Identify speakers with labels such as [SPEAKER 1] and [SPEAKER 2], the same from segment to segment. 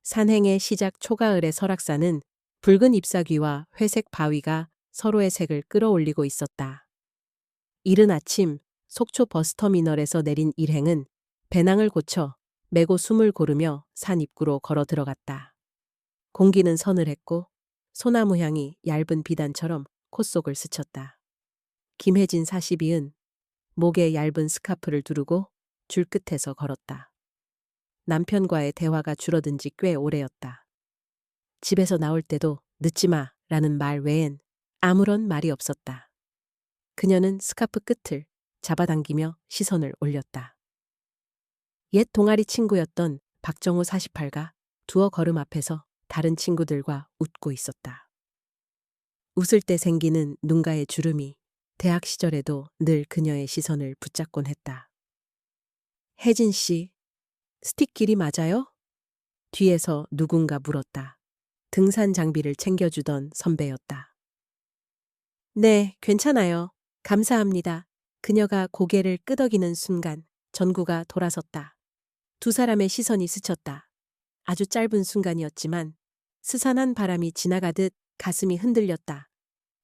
[SPEAKER 1] 산행의 시작 초가을의 설악산은 붉은 잎사귀와 회색 바위가 서로의 색을 끌어올리고 있었다. 이른 아침 속초 버스터미널에서 내린 일행은 배낭을 고쳐 메고 숨을 고르며 산 입구로 걸어 들어갔다. 공기는 서늘했고 소나무 향이 얇은 비단처럼 콧속을 스쳤다. 김혜진 42은 목에 얇은 스카프를 두르고 줄 끝에서 걸었다. 남편과의 대화가 줄어든 지 꽤 오래였다. 집에서 나올 때도 늦지 마 라는 말 외엔 아무런 말이 없었다. 그녀는 스카프 끝을 잡아당기며 시선을 올렸다. 옛 동아리 친구였던 박정우 48가 두어 걸음 앞에서 다른 친구들과 웃고 있었다. 웃을 때 생기는 눈가의 주름이 대학 시절에도 늘 그녀의 시선을 붙잡곤 했다. 혜진 씨, 스틱길이 맞아요? 뒤에서 누군가 물었다. 등산 장비를 챙겨주던 선배였다. 네, 괜찮아요. 감사합니다. 그녀가 고개를 끄덕이는 순간 전구가 돌아섰다. 두 사람의 시선이 스쳤다. 아주 짧은 순간이었지만 스산한 바람이 지나가듯 가슴이 흔들렸다.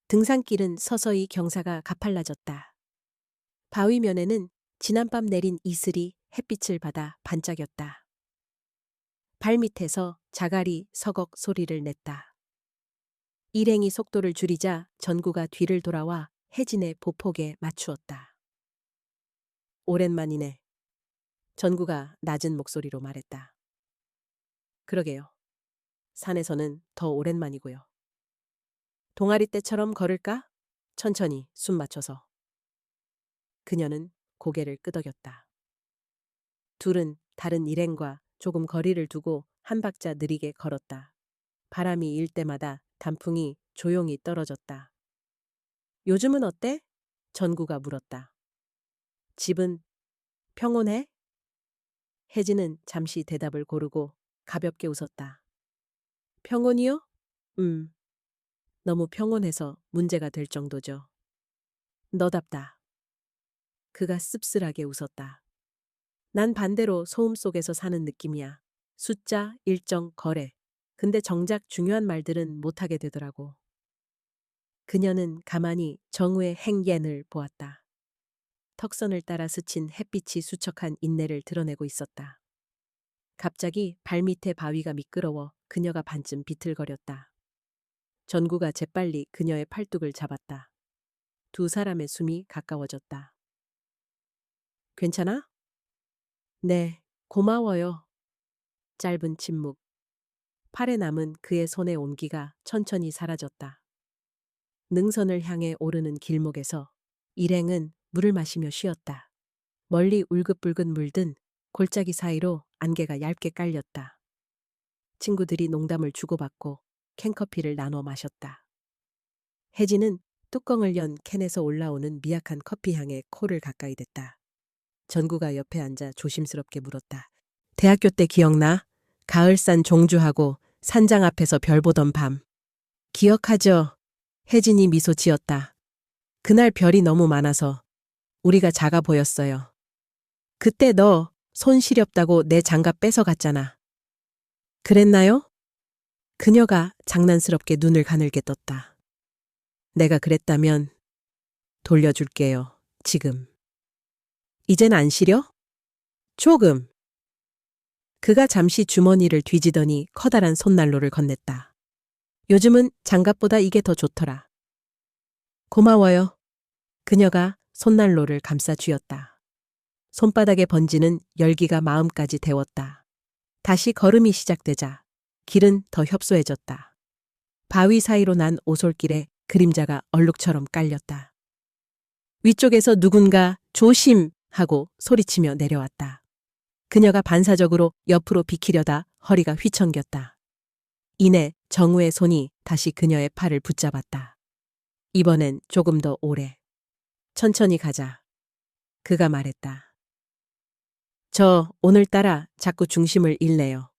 [SPEAKER 1] 등산길은 서서히 경사가 가팔라졌다. 바위면에는 지난밤 내린 이슬이 햇빛을 받아 반짝였다. 발밑에서 자갈이 서걱 소리를 냈다. 일행이 속도를 줄이자 전구가 뒤를 돌아와 혜진의 보폭에 맞추었다. 오랜만이네. 전구가 낮은 목소리로 말했다. 그러게요. 산에서는 더 오랜만이고요. 동아리 때처럼 걸을까? 천천히 숨 맞춰서. 그녀는 고개를 끄덕였다. 둘은 다른 일행과 조금 거리를 두고 한 박자 느리게 걸었다. 바람이 일 때마다 단풍이 조용히 떨어졌다. 요즘은 어때? 전구가 물었다. 집은 평온해? 혜진은 잠시 대답을 고르고 가볍게 웃었다. 평온이요? 너무 평온해서 문제가 될 정도죠. 너답다. 그가 씁쓸하게 웃었다. 난 반대로 소음 속에서 사는 느낌이야. 숫자, 일정, 거래. 근데 정작 중요한 말들은 못하게 되더라고. 그녀는 가만히 정우의 행옌을 보았다. 턱선을 따라 스친 햇빛이 수척한 인내를 드러내고 있었다. 갑자기 발밑에 바위가 미끄러워 그녀가 반쯤 비틀거렸다. 전구가 재빨리 그녀의 팔뚝을 잡았다. 두 사람의 숨이 가까워졌다. 괜찮아? 네, 고마워요. 짧은 침묵. 팔에 남은 그의 손의 온기가 천천히 사라졌다. 능선을 향해 오르는 길목에서 일행은 물을 마시며 쉬었다. 멀리 울긋불긋 물든 골짜기 사이로 안개가 얇게 깔렸다. 친구들이 농담을 주고받고 캔커피를 나눠 마셨다. 혜진은 뚜껑을 연 캔에서 올라오는 미약한 커피 향에 코를 가까이 댔다. 전구가 옆에 앉아 조심스럽게 물었다. 대학교 때 기억나? 가을산 종주하고 산장 앞에서 별 보던 밤. 기억하죠? 혜진이 미소 지었다. 그날 별이 너무 많아서 우리가 작아 보였어요. 그때 너 손 시렵다고 내 장갑 뺏어갔잖아. 그랬나요? 그녀가 장난스럽게 눈을 가늘게 떴다. 내가 그랬다면 돌려줄게요. 지금. 이젠 안 시려? 조금. 그가 잠시 주머니를 뒤지더니 커다란 손난로를 건넸다. 요즘은 장갑보다 이게 더 좋더라. 고마워요. 그녀가 손난로를 감싸 쥐었다. 손바닥에 번지는 열기가 마음까지 데웠다. 다시 걸음이 시작되자 길은 더 협소해졌다. 바위 사이로 난 오솔길에 그림자가 얼룩처럼 깔렸다. 위쪽에서 누군가 조심! 하고 소리치며 내려왔다. 그녀가 반사적으로 옆으로 비키려다 허리가 휘청겼다. 이내 정우의 손이 다시 그녀의 팔을 붙잡았다. 이번엔 조금 더 오래. 천천히 가자. 그가 말했다. 저 오늘따라 자꾸 중심을 잃네요.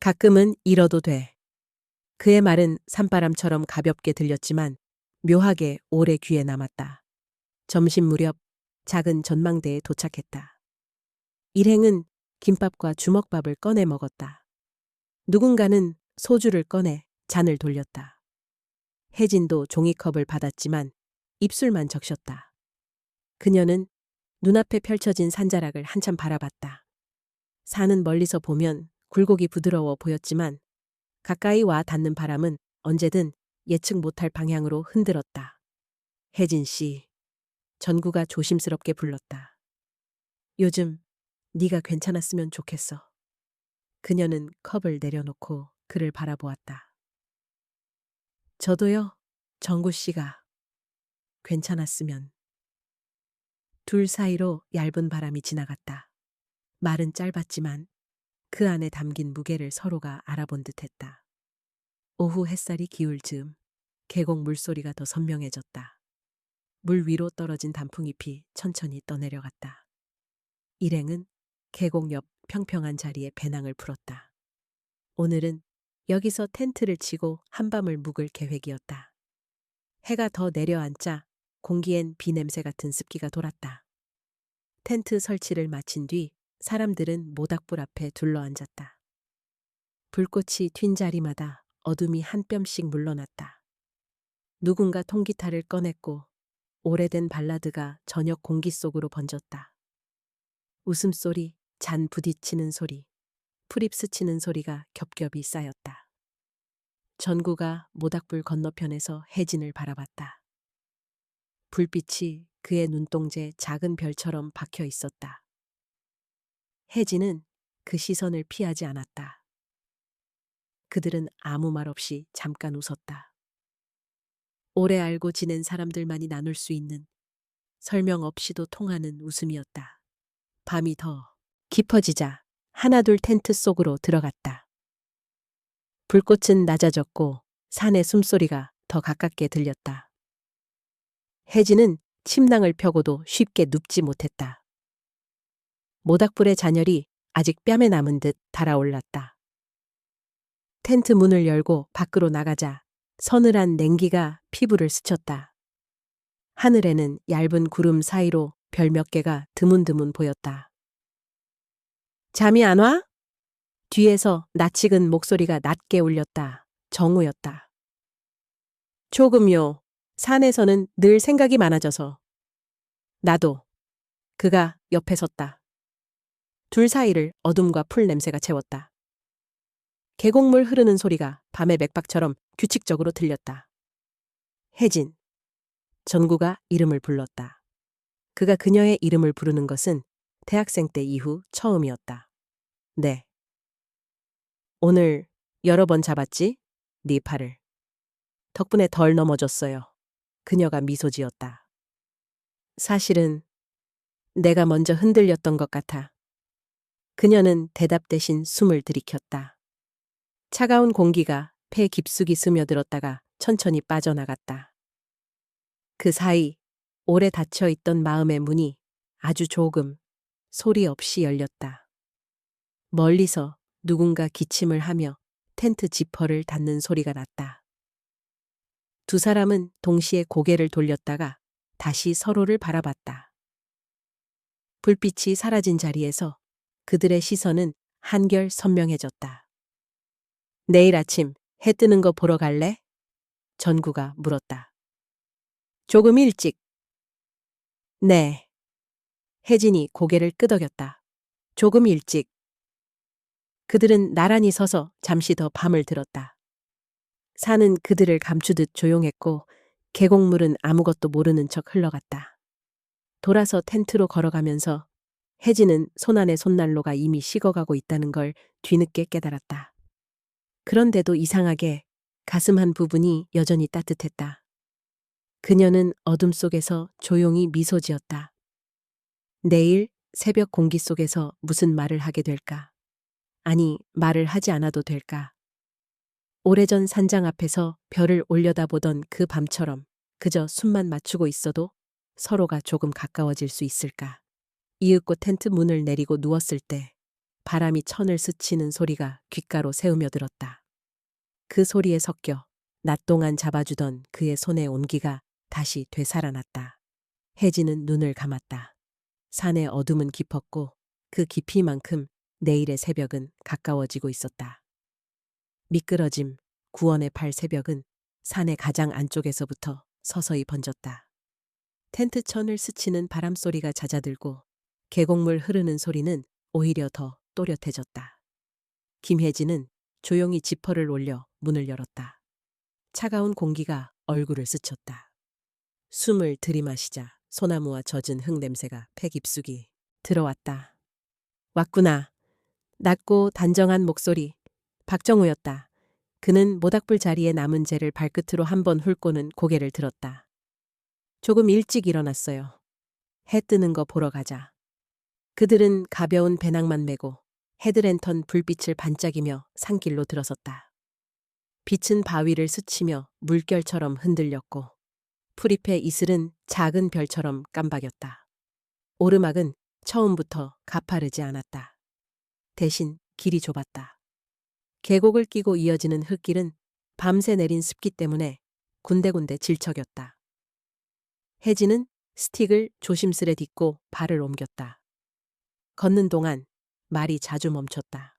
[SPEAKER 1] 가끔은 잃어도 돼. 그의 말은 산바람처럼 가볍게 들렸지만 묘하게 오래 귀에 남았다. 점심 무렵 작은 전망대에 도착했다. 일행은 김밥과 주먹밥을 꺼내 먹었다. 누군가는 소주를 꺼내 잔을 돌렸다. 혜진도 종이컵을 받았지만 입술만 적셨다. 그녀는 눈앞에 펼쳐진 산자락을 한참 바라봤다. 산은 멀리서 보면 굴곡이 부드러워 보였지만 가까이 와 닿는 바람은 언제든 예측 못할 방향으로 흔들었다. 혜진 씨, 전구가 조심스럽게 불렀다. 요즘 네가 괜찮았으면 좋겠어. 그녀는 컵을 내려놓고 그를 바라보았다. 저도요, 정구 씨가 괜찮았으면. 둘 사이로 얇은 바람이 지나갔다. 말은 짧았지만 그 안에 담긴 무게를 서로가 알아본 듯했다. 오후 햇살이 기울 즈음 계곡 물소리가 더 선명해졌다. 물 위로 떨어진 단풍잎이 천천히 떠내려갔다. 일행은 계곡 옆 평평한 자리에 배낭을 풀었다. 오늘은 여기서 텐트를 치고 한밤을 묵을 계획이었다. 해가 더 내려앉자 공기엔 비 냄새 같은 습기가 돌았다. 텐트 설치를 마친 뒤 사람들은 모닥불 앞에 둘러앉았다. 불꽃이 튄 자리마다 어둠이 한 뼘씩 물러났다. 누군가 통기타를 꺼냈고 오래된 발라드가 저녁 공기 속으로 번졌다. 웃음소리, 잔 부딪히는 소리, 풀잎 스치는 소리가 겹겹이 쌓였다. 전구가 모닥불 건너편에서 혜진을 바라봤다. 불빛이 그의 눈동자에 작은 별처럼 박혀 있었다. 혜진은 그 시선을 피하지 않았다. 그들은 아무 말 없이 잠깐 웃었다. 오래 알고 지낸 사람들만이 나눌 수 있는 설명 없이도 통하는 웃음이었다. 밤이 더 깊어지자 하나둘 텐트 속으로 들어갔다. 불꽃은 낮아졌고 산의 숨소리가 더 가깝게 들렸다. 혜진은 침낭을 펴고도 쉽게 눕지 못했다. 모닥불의 잔열이 아직 뺨에 남은 듯 달아올랐다. 텐트 문을 열고 밖으로 나가자 서늘한 냉기가 피부를 스쳤다. 하늘에는 얇은 구름 사이로 별 몇 개가 드문드문 보였다. 잠이 안 와? 뒤에서 낯익은 목소리가 낮게 울렸다. 정우였다. 조금요. 산에서는 늘 생각이 많아져서. 나도. 그가 옆에 섰다. 둘 사이를 어둠과 풀 냄새가 채웠다. 계곡물 흐르는 소리가 밤의 맥박처럼 규칙적으로 들렸다. 혜진. 전구가 이름을 불렀다. 그가 그녀의 이름을 부르는 것은 대학생 때 이후 처음이었다. 네. 오늘 여러 번 잡았지? 네 팔을. 덕분에 덜 넘어졌어요. 그녀가 미소 지었다. 사실은 내가 먼저 흔들렸던 것 같아. 그녀는 대답 대신 숨을 들이켰다. 차가운 공기가 폐 깊숙이 스며들었다가 천천히 빠져나갔다. 그 사이 오래 닫혀있던 마음의 문이 아주 조금 소리 없이 열렸다. 멀리서 누군가 기침을 하며 텐트 지퍼를 닫는 소리가 났다. 두 사람은 동시에 고개를 돌렸다가 다시 서로를 바라봤다. 불빛이 사라진 자리에서 그들의 시선은 한결 선명해졌다. 내일 아침 해 뜨는 거 보러 갈래? 전구가 물었다. 조금 일찍. 네. 혜진이 고개를 끄덕였다. 조금 일찍. 그들은 나란히 서서 잠시 더 밤을 들었다. 산은 그들을 감추듯 조용했고 계곡물은 아무것도 모르는 척 흘러갔다. 돌아서 텐트로 걸어가면서 혜진은 손안의 손난로가 이미 식어가고 있다는 걸 뒤늦게 깨달았다. 그런데도 이상하게 가슴 한 부분이 여전히 따뜻했다. 그녀는 어둠 속에서 조용히 미소 지었다. 내일 새벽 공기 속에서 무슨 말을 하게 될까? 아니, 말을 하지 않아도 될까? 오래전 산장 앞에서 별을 올려다보던 그 밤처럼 그저 숨만 맞추고 있어도 서로가 조금 가까워질 수 있을까? 이윽고 텐트 문을 내리고 누웠을 때 바람이 천을 스치는 소리가 귓가로 새우며 들었다. 그 소리에 섞여 낮 동안 잡아주던 그의 손의 온기가 다시 되살아났다. 혜진은 눈을 감았다. 산의 어둠은 깊었고 그 깊이만큼 내일의 새벽은 가까워지고 있었다. 미끄러짐, 구원의 발 새벽은 산의 가장 안쪽에서부터 서서히 번졌다. 텐트 천을 스치는 바람 소리가 잦아들고 계곡물 흐르는 소리는 오히려 더 또렷해졌다. 김혜진은 조용히 지퍼를 올려 문을 열었다. 차가운 공기가 얼굴을 스쳤다. 숨을 들이마시자 소나무와 젖은 흙 냄새가 폐 깊숙이 들어왔다. 왔구나. 낮고 단정한 목소리. 박정우였다. 그는 모닥불 자리에 남은 재를 발끝으로 한번 훑고는 고개를 들었다. 조금 일찍 일어났어요. 해 뜨는 거 보러 가자. 그들은 가벼운 배낭만 메고 헤드랜턴 불빛을 반짝이며 산길로 들어섰다. 빛은 바위를 스치며 물결처럼 흔들렸고 풀잎의 이슬은 작은 별처럼 깜박였다. 오르막은 처음부터 가파르지 않았다. 대신 길이 좁았다. 계곡을 끼고 이어지는 흙길은 밤새 내린 습기 때문에 군데군데 질척였다. 혜진은 스틱을 조심스레 딛고 발을 옮겼다. 걷는 동안 말이 자주 멈췄다.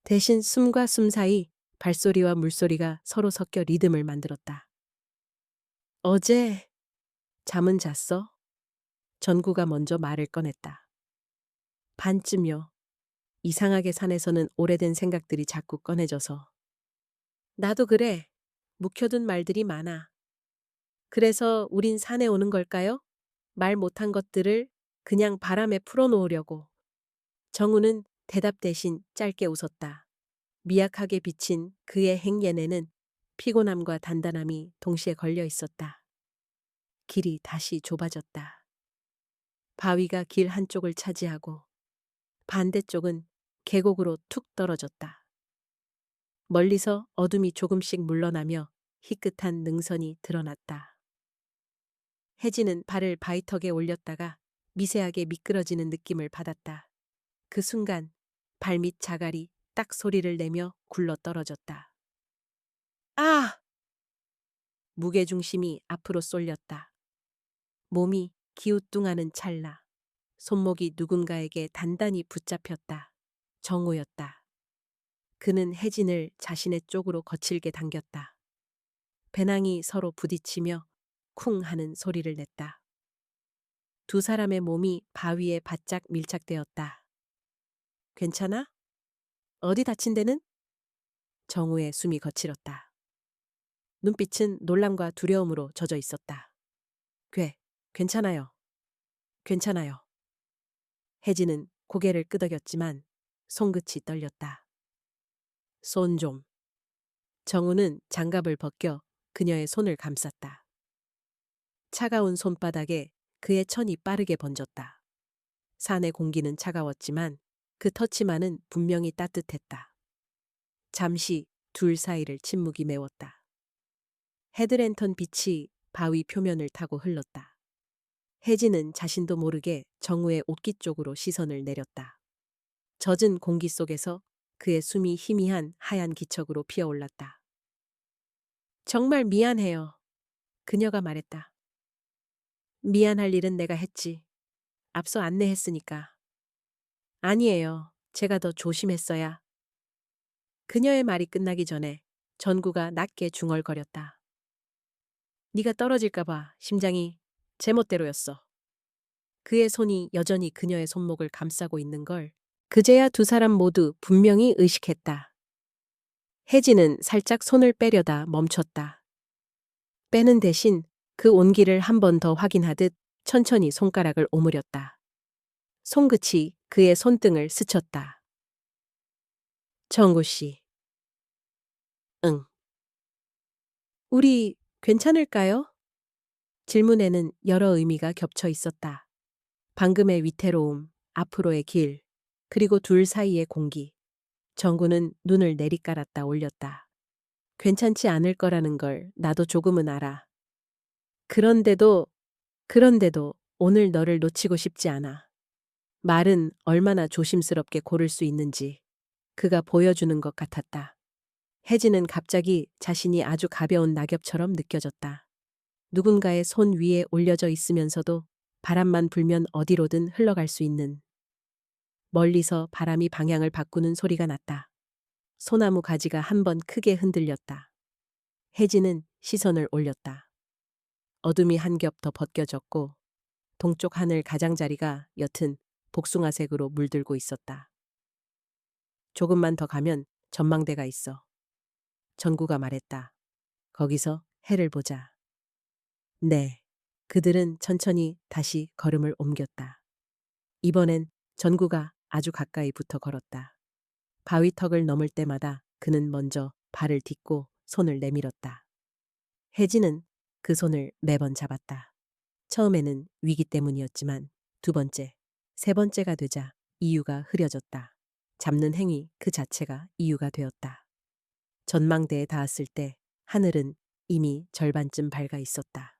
[SPEAKER 1] 대신 숨과 숨 사이 발소리와 물소리가 서로 섞여 리듬을 만들었다. 어제 잠은 잤어? 전구가 먼저 말을 꺼냈다. 반쯤요. 이상하게 산에서는 오래된 생각들이 자꾸 꺼내져서. 나도 그래. 묵혀둔 말들이 많아. 그래서 우린 산에 오는 걸까요? 말 못한 것들을 그냥 바람에 풀어놓으려고. 정우는 대답 대신 짧게 웃었다. 미약하게 비친 그의 행예에는 피곤함과 단단함이 동시에 걸려 있었다. 길이 다시 좁아졌다. 바위가 길 한쪽을 차지하고 반대쪽은 계곡으로 툭 떨어졌다. 멀리서 어둠이 조금씩 물러나며 희끗한 능선이 드러났다. 혜진은 발을 바위턱에 올렸다가 미세하게 미끄러지는 느낌을 받았다. 그 순간 발밑 자갈이 딱 소리를 내며 굴러 떨어졌다. 아! 무게중심이 앞으로 쏠렸다. 몸이 기우뚱하는 찰나 손목이 누군가에게 단단히 붙잡혔다. 정우였다. 그는 혜진을 자신의 쪽으로 거칠게 당겼다. 배낭이 서로 부딪히며 쿵 하는 소리를 냈다. 두 사람의 몸이 바위에 바짝 밀착되었다. 괜찮아? 어디 다친 데는? 정우의 숨이 거칠었다. 눈빛은 놀람과 두려움으로 젖어 있었다. 괜찮아요. 괜찮아요. 혜진은 고개를 끄덕였지만 손끝이 떨렸다. 손 좀. 정우는 장갑을 벗겨 그녀의 손을 감쌌다. 차가운 손바닥에 그의 천이 빠르게 번졌다. 산의 공기는 차가웠지만 그 터치만은 분명히 따뜻했다. 잠시 둘 사이를 침묵이 메웠다. 헤드랜턴 빛이 바위 표면을 타고 흘렀다. 혜진은 자신도 모르게 정우의 옷깃 쪽으로 시선을 내렸다. 젖은 공기 속에서 그의 숨이 희미한 하얀 기척으로 피어올랐다. 정말 미안해요. 그녀가 말했다. 미안할 일은 내가 했지. 앞서 안내했으니까. 아니에요. 제가 더 조심했어야. 그녀의 말이 끝나기 전에 전구가 낮게 중얼거렸다. 네가 떨어질까 봐 심장이 제멋대로였어. 그의 손이 여전히 그녀의 손목을 감싸고 있는 걸 그제야 두 사람 모두 분명히 의식했다. 혜진은 살짝 손을 빼려다 멈췄다. 빼는 대신 그 온기를 한 번 더 확인하듯 천천히 손가락을 오므렸다. 손끝이 그의 손등을 스쳤다. 정구 씨. 응. 우리 괜찮을까요? 질문에는 여러 의미가 겹쳐 있었다. 방금의 위태로움, 앞으로의 길, 그리고 둘 사이의 공기. 정구는 눈을 내리깔았다 올렸다. 괜찮지 않을 거라는 걸 나도 조금은 알아. 그런데도 오늘 너를 놓치고 싶지 않아. 말은 얼마나 조심스럽게 고를 수 있는지 그가 보여주는 것 같았다. 혜진은 갑자기 자신이 아주 가벼운 낙엽처럼 느껴졌다. 누군가의 손 위에 올려져 있으면서도 바람만 불면 어디로든 흘러갈 수 있는. 멀리서 바람이 방향을 바꾸는 소리가 났다. 소나무 가지가 한 번 크게 흔들렸다. 혜진은 시선을 올렸다. 어둠이 한 겹 더 벗겨졌고 동쪽 하늘 가장자리가 옅은 복숭아색으로 물들고 있었다. 조금만 더 가면 전망대가 있어. 전구가 말했다. 거기서 해를 보자. 네. 그들은 천천히 다시 걸음을 옮겼다. 이번엔 전구가 아주 가까이 붙어 걸었다. 바위턱을 넘을 때마다 그는 먼저 발을 딛고 손을 내밀었다. 혜진은 그 손을 매번 잡았다. 처음에는 위기 때문이었지만 두 번째, 세 번째가 되자 이유가 흐려졌다. 잡는 행위 그 자체가 이유가 되었다. 전망대에 닿았을 때 하늘은 이미 절반쯤 밝아 있었다.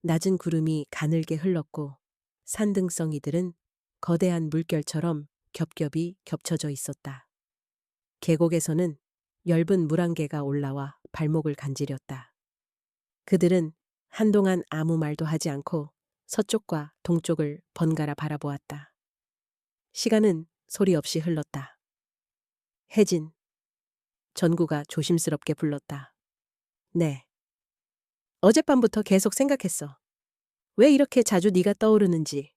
[SPEAKER 1] 낮은 구름이 가늘게 흘렀고 산등성이들은 거대한 물결처럼 겹겹이 겹쳐져 있었다. 계곡에서는 엷은 물안개가 올라와 발목을 간지렸다. 그들은 한동안 아무 말도 하지 않고 서쪽과 동쪽을 번갈아 바라보았다. 시간은 소리 없이 흘렀다. 혜진. 전구가 조심스럽게 불렀다. 네. 어젯밤부터 계속 생각했어. 왜 이렇게 자주 네가 떠오르는지.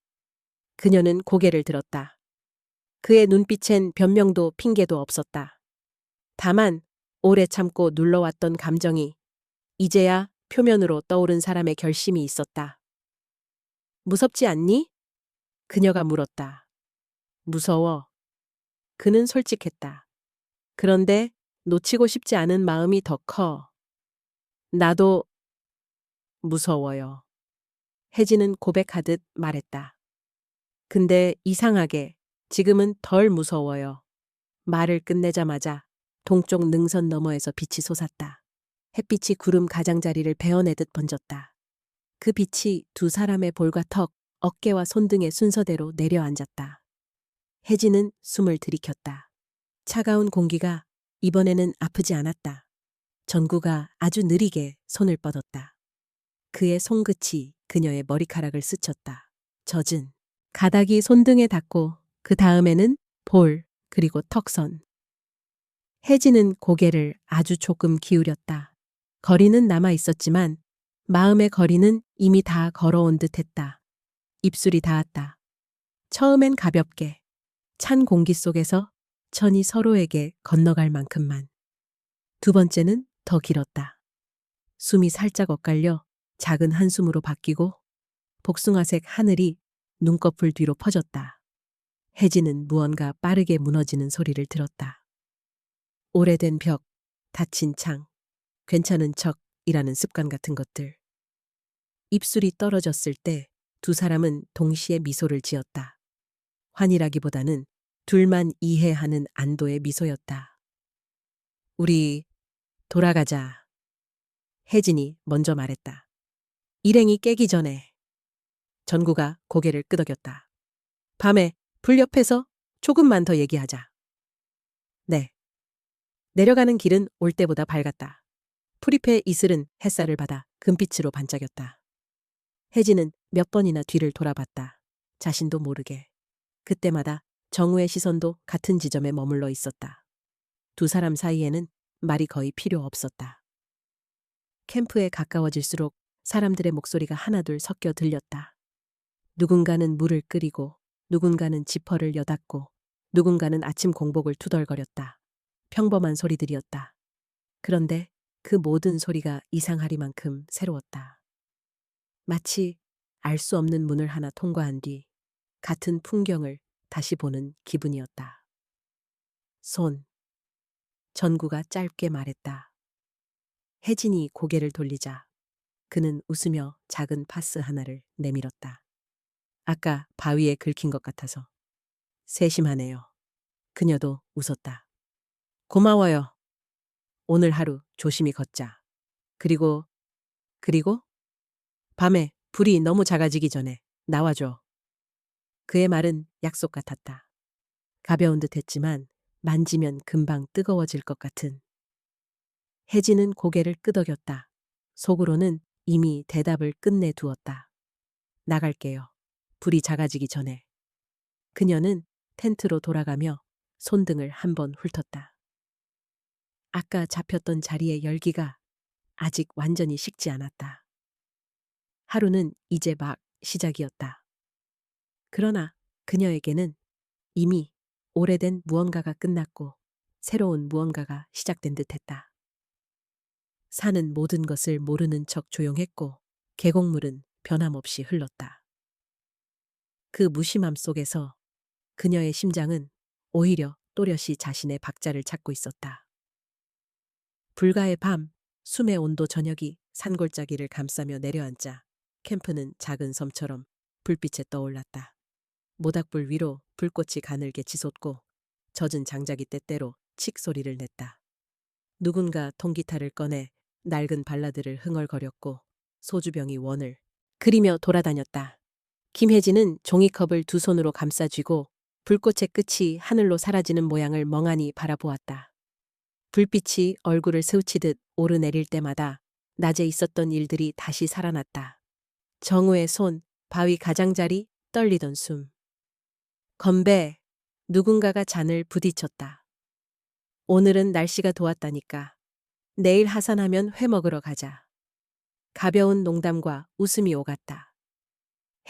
[SPEAKER 1] 그녀는 고개를 들었다. 그의 눈빛엔 변명도 핑계도 없었다. 다만 오래 참고 눌러왔던 감정이 이제야 표면으로 떠오른 사람의 결심이 있었다. 무섭지 않니? 그녀가 물었다. 무서워. 그는 솔직했다. 그런데 놓치고 싶지 않은 마음이 더 커. 나도 무서워요. 혜진은 고백하듯 말했다. 근데 이상하게 지금은 덜 무서워요. 말을 끝내자마자 동쪽 능선 너머에서 빛이 솟았다. 햇빛이 구름 가장자리를 베어내듯 번졌다. 그 빛이 두 사람의 볼과 턱, 어깨와 손 등의 순서대로 내려앉았다. 혜진은 숨을 들이켰다. 차가운 공기가 이번에는 아프지 않았다. 전구가 아주 느리게 손을 뻗었다. 그의 손끝이 그녀의 머리카락을 스쳤다. 젖은 가닥이 손등에 닿고 그 다음에는 볼, 그리고 턱선. 혜진은 고개를 아주 조금 기울였다. 거리는 남아 있었지만 마음의 거리는 이미 다 걸어온 듯 했다. 입술이 닿았다. 처음엔 가볍게, 찬 공기 속에서 천이 서로에게 건너갈 만큼만. 두 번째는 더 길었다. 숨이 살짝 엇갈려 작은 한숨으로 바뀌고 복숭아색 하늘이 눈꺼풀 뒤로 퍼졌다. 혜진은 무언가 빠르게 무너지는 소리를 들었다. 오래된 벽, 닫힌 창, 괜찮은 척이라는 습관 같은 것들. 입술이 떨어졌을 때 두 사람은 동시에 미소를 지었다. 환이라기보다는 둘만 이해하는 안도의 미소였다. 우리 돌아가자. 혜진이 먼저 말했다. 일행이 깨기 전에. 전구가 고개를 끄덕였다. 밤에 불 옆에서 조금만 더 얘기하자. 네. 내려가는 길은 올 때보다 밝았다. 풀잎의 이슬은 햇살을 받아 금빛으로 반짝였다. 혜진은 몇 번이나 뒤를 돌아봤다. 자신도 모르게. 그때마다 정우의 시선도 같은 지점에 머물러 있었다. 두 사람 사이에는 말이 거의 필요 없었다. 캠프에 가까워질수록 사람들의 목소리가 하나둘 섞여 들렸다. 누군가는 물을 끓이고 누군가는 지퍼를 여닫고 누군가는 아침 공복을 투덜거렸다. 평범한 소리들이었다. 그런데 그 모든 소리가 이상하리만큼 새로웠다. 마치 알 수 없는 문을 하나 통과한 뒤 같은 풍경을 다시 보는 기분이었다. 손. 전구가 짧게 말했다. 혜진이 고개를 돌리자 그는 웃으며 작은 파스 하나를 내밀었다. 아까 바위에 긁힌 것 같아서. 세심하네요. 그녀도 웃었다. 고마워요. 오늘 하루 조심히 걷자. 그리고 밤에 불이 너무 작아지기 전에 나와줘. 그의 말은 약속 같았다. 가벼운 듯 했지만 만지면 금방 뜨거워질 것 같은. 혜진은 고개를 끄덕였다. 속으로는 이미 대답을 끝내두었다. 나갈게요. 불이 작아지기 전에. 그녀는 텐트로 돌아가며 손등을 한번 훑었다. 아까 잡혔던 자리의 열기가 아직 완전히 식지 않았다. 하루는 이제 막 시작이었다. 그러나 그녀에게는 이미 오래된 무언가가 끝났고 새로운 무언가가 시작된 듯했다. 산은 모든 것을 모르는 척 조용했고 계곡물은 변함없이 흘렀다. 그 무심함 속에서 그녀의 심장은 오히려 또렷이 자신의 박자를 찾고 있었다. 불가의 밤, 숨의 온도 저녁이 산골짜기를 감싸며 내려앉자 캠프는 작은 섬처럼 불빛에 떠올랐다. 모닥불 위로 불꽃이 가늘게 치솟고 젖은 장작이 때때로 칙 소리를 냈다. 누군가 통기타를 꺼내 낡은 발라드를 흥얼거렸고 소주병이 원을 그리며 돌아다녔다. 김혜진은 종이컵을 두 손으로 감싸 쥐고 불꽃의 끝이 하늘로 사라지는 모양을 멍하니 바라보았다. 불빛이 얼굴을 스우치듯 오르내릴 때마다 낮에 있었던 일들이 다시 살아났다. 정우의 손, 바위 가장자리, 떨리던 숨. 건배, 누군가가 잔을 부딪혔다. 오늘은 날씨가 도왔다니까. 내일 하산하면 회 먹으러 가자. 가벼운 농담과 웃음이 오갔다.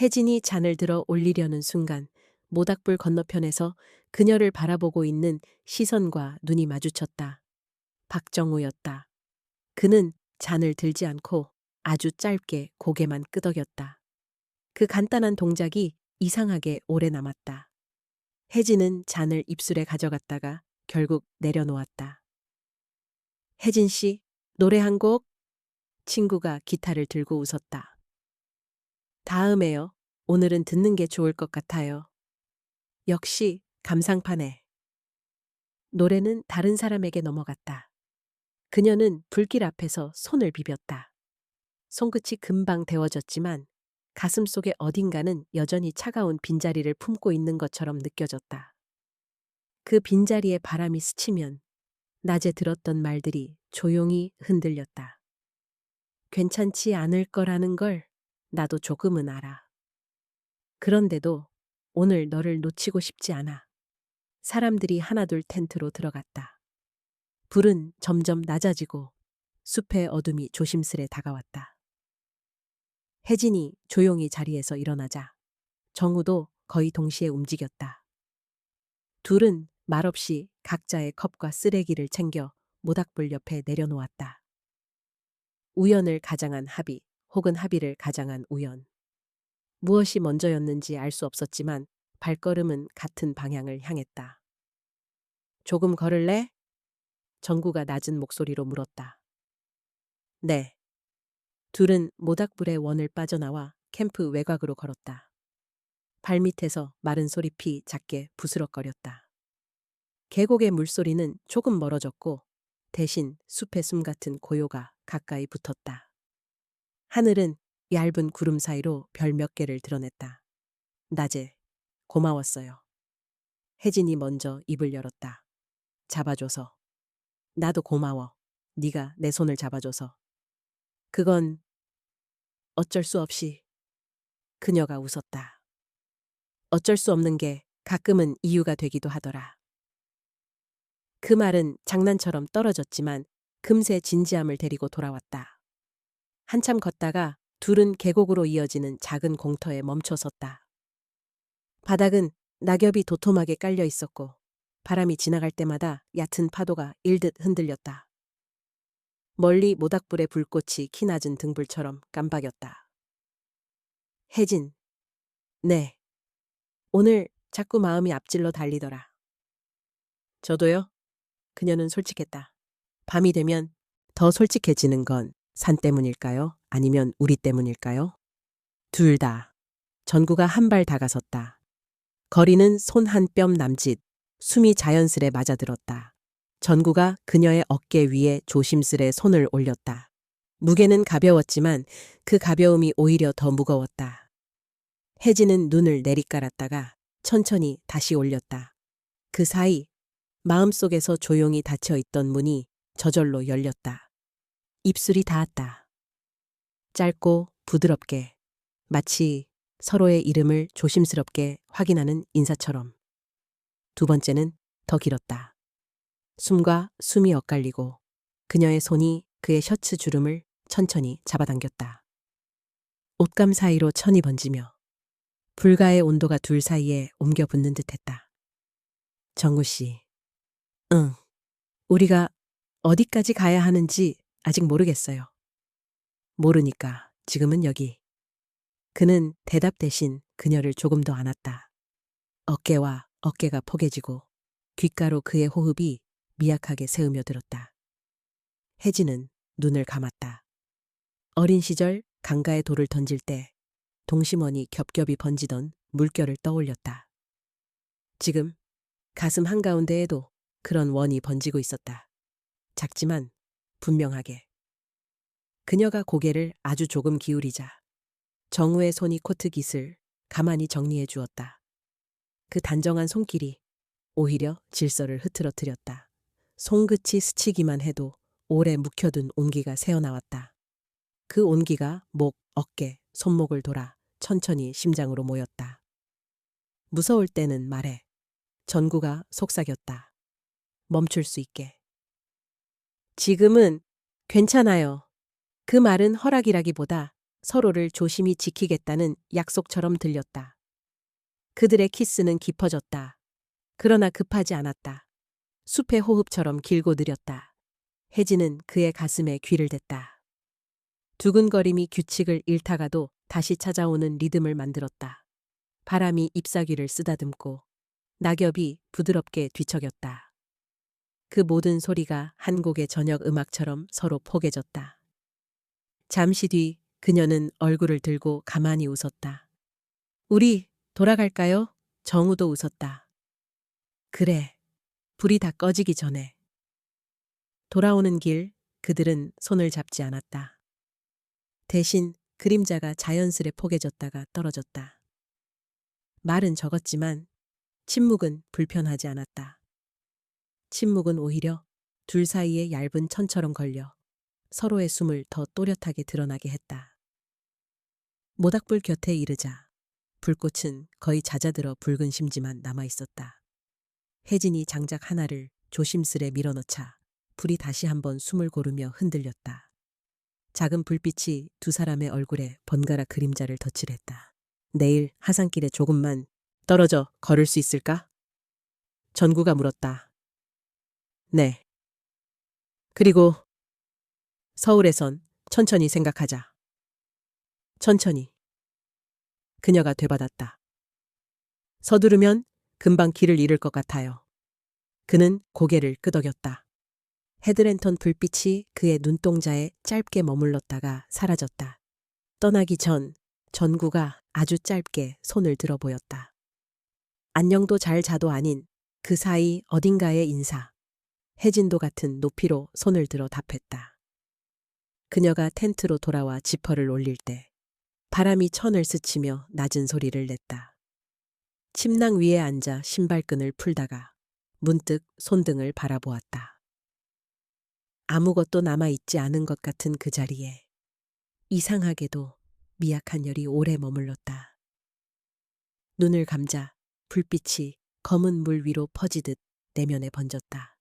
[SPEAKER 1] 혜진이 잔을 들어 올리려는 순간 모닥불 건너편에서 그녀를 바라보고 있는 시선과 눈이 마주쳤다. 박정우였다. 그는 잔을 들지 않고 아주 짧게 고개만 끄덕였다. 그 간단한 동작이 이상하게 오래 남았다. 혜진은 잔을 입술에 가져갔다가 결국 내려놓았다. 혜진 씨, 노래 한 곡? 친구가 기타를 들고 웃었다. 다음에요. 오늘은 듣는 게 좋을 것 같아요. 역시 감상파네. 노래는 다른 사람에게 넘어갔다. 그녀는 불길 앞에서 손을 비볐다. 손끝이 금방 데워졌지만 가슴 속의 어딘가는 여전히 차가운 빈자리를 품고 있는 것처럼 느껴졌다. 그 빈자리에 바람이 스치면 낮에 들었던 말들이 조용히 흔들렸다. 괜찮지 않을 거라는 걸 나도 조금은 알아. 그런데도 오늘 너를 놓치고 싶지 않아. 사람들이 하나둘 텐트로 들어갔다. 불은 점점 낮아지고 숲의 어둠이 조심스레 다가왔다. 혜진이 조용히 자리에서 일어나자 정우도 거의 동시에 움직였다. 둘은 말없이 각자의 컵과 쓰레기를 챙겨 모닥불 옆에 내려놓았다. 우연을 가장한 합의, 혹은 합의를 가장한 우연. 무엇이 먼저였는지 알 수 없었지만 발걸음은 같은 방향을 향했다. 조금 걸을래? 정구가 낮은 목소리로 물었다. 네. 둘은 모닥불의 원을 빠져나와 캠프 외곽으로 걸었다. 발밑에서 마른 소리피 작게 부스럭거렸다. 계곡의 물소리는 조금 멀어졌고 대신 숲의 숨 같은 고요가 가까이 붙었다. 하늘은 얇은 구름 사이로 별 몇 개를 드러냈다. 낮에 고마웠어요. 혜진이 먼저 입을 열었다. 잡아줘서. 나도 고마워. 네가 내 손을 잡아줘서. 그건 어쩔 수 없이. 그녀가 웃었다. 어쩔 수 없는 게 가끔은 이유가 되기도 하더라. 그 말은 장난처럼 떨어졌지만 금세 진지함을 데리고 돌아왔다. 한참 걷다가 둘은 계곡으로 이어지는 작은 공터에 멈춰섰다. 바닥은 낙엽이 도톰하게 깔려 있었고 바람이 지나갈 때마다 얕은 파도가 일듯 흔들렸다. 멀리 모닥불의 불꽃이 키 낮은 등불처럼 깜박였다. 혜진. 네. 오늘 자꾸 마음이 앞질러 달리더라. 저도요? 그녀는 솔직했다. 밤이 되면 더 솔직해지는 건 산 때문일까요? 아니면 우리 때문일까요? 둘 다. 전구가 한 발 다가섰다. 거리는 손 한 뼘 남짓, 숨이 자연스레 맞아들었다. 전구가 그녀의 어깨 위에 조심스레 손을 올렸다. 무게는 가벼웠지만 그 가벼움이 오히려 더 무거웠다. 혜진은 눈을 내리깔았다가 천천히 다시 올렸다. 그 사이 마음속에서 조용히 닫혀있던 문이 저절로 열렸다. 입술이 닿았다. 짧고 부드럽게, 마치 서로의 이름을 조심스럽게 확인하는 인사처럼. 두 번째는 더 길었다. 숨과 숨이 엇갈리고 그녀의 손이 그의 셔츠 주름을 천천히 잡아당겼다. 옷감 사이로 천이 번지며 불가의 온도가 둘 사이에 옮겨 붙는 듯했다. 정우 씨. 응. 우리가 어디까지 가야 하는지 아직 모르겠어요. 모르니까 지금은 여기. 그는 대답 대신 그녀를 조금 더 안았다. 어깨와 어깨가 포개지고 귓가로 그의 호흡이 미약하게 새으며들었다. 혜진은 눈을 감았다. 어린 시절 강가에 돌을 던질 때 동심원이 겹겹이 번지던 물결을 떠올렸다. 지금 가슴 한가운데에도 그런 원이 번지고 있었다. 작지만 분명하게. 그녀가 고개를 아주 조금 기울이자 정우의 손이 코트 깃을 가만히 정리해 주었다. 그 단정한 손길이 오히려 질서를 흐트러뜨렸다. 손끝이 스치기만 해도 오래 묵혀둔 온기가 새어나왔다. 그 온기가 목, 어깨, 손목을 돌아 천천히 심장으로 모였다. 무서울 때는 말해. 전구가 속삭였다. 멈출 수 있게. 지금은 괜찮아요. 그 말은 허락이라기보다 서로를 조심히 지키겠다는 약속처럼 들렸다. 그들의 키스는 깊어졌다. 그러나 급하지 않았다. 숲의 호흡처럼 길고 느렸다. 혜진은 그의 가슴에 귀를 댔다. 두근거림이 규칙을 잃다가도 다시 찾아오는 리듬을 만들었다. 바람이 잎사귀를 쓰다듬고 낙엽이 부드럽게 뒤척였다. 그 모든 소리가 한 곡의 저녁 음악처럼 서로 포개졌다. 잠시 뒤 그녀는 얼굴을 들고 가만히 웃었다. 우리 돌아갈까요? 정우도 웃었다. 그래, 불이 다 꺼지기 전에. 돌아오는 길 그들은 손을 잡지 않았다. 대신 그림자가 자연스레 포개졌다가 떨어졌다. 말은 적었지만 침묵은 불편하지 않았다. 침묵은 오히려 둘 사이에 얇은 천처럼 걸려 서로의 숨을 더 또렷하게 드러나게 했다. 모닥불 곁에 이르자 불꽃은 거의 잦아들어 붉은 심지만 남아있었다. 혜진이 장작 하나를 조심스레 밀어넣자 불이 다시 한번 숨을 고르며 흔들렸다. 작은 불빛이 두 사람의 얼굴에 번갈아 그림자를 덧칠했다. 내일 하산길에 조금만 떨어져 걸을 수 있을까? 전구가 물었다. 네. 그리고 서울에선 천천히 생각하자. 천천히. 그녀가 되받았다. 서두르면 금방 길을 잃을 것 같아요. 그는 고개를 끄덕였다. 헤드랜턴 불빛이 그의 눈동자에 짧게 머물렀다가 사라졌다. 떠나기 전 전구가 아주 짧게 손을 들어 보였다. 안녕도 잘 자도 아닌 그 사이 어딘가의 인사. 혜진도 같은 높이로 손을 들어 답했다. 그녀가 텐트로 돌아와 지퍼를 올릴 때 바람이 천을 스치며 낮은 소리를 냈다. 침낭 위에 앉아 신발끈을 풀다가 문득 손등을 바라보았다. 아무것도 남아있지 않은 것 같은 그 자리에 이상하게도 미약한 열이 오래 머물렀다. 눈을 감자 불빛이 검은 물 위로 퍼지듯 내면에 번졌다.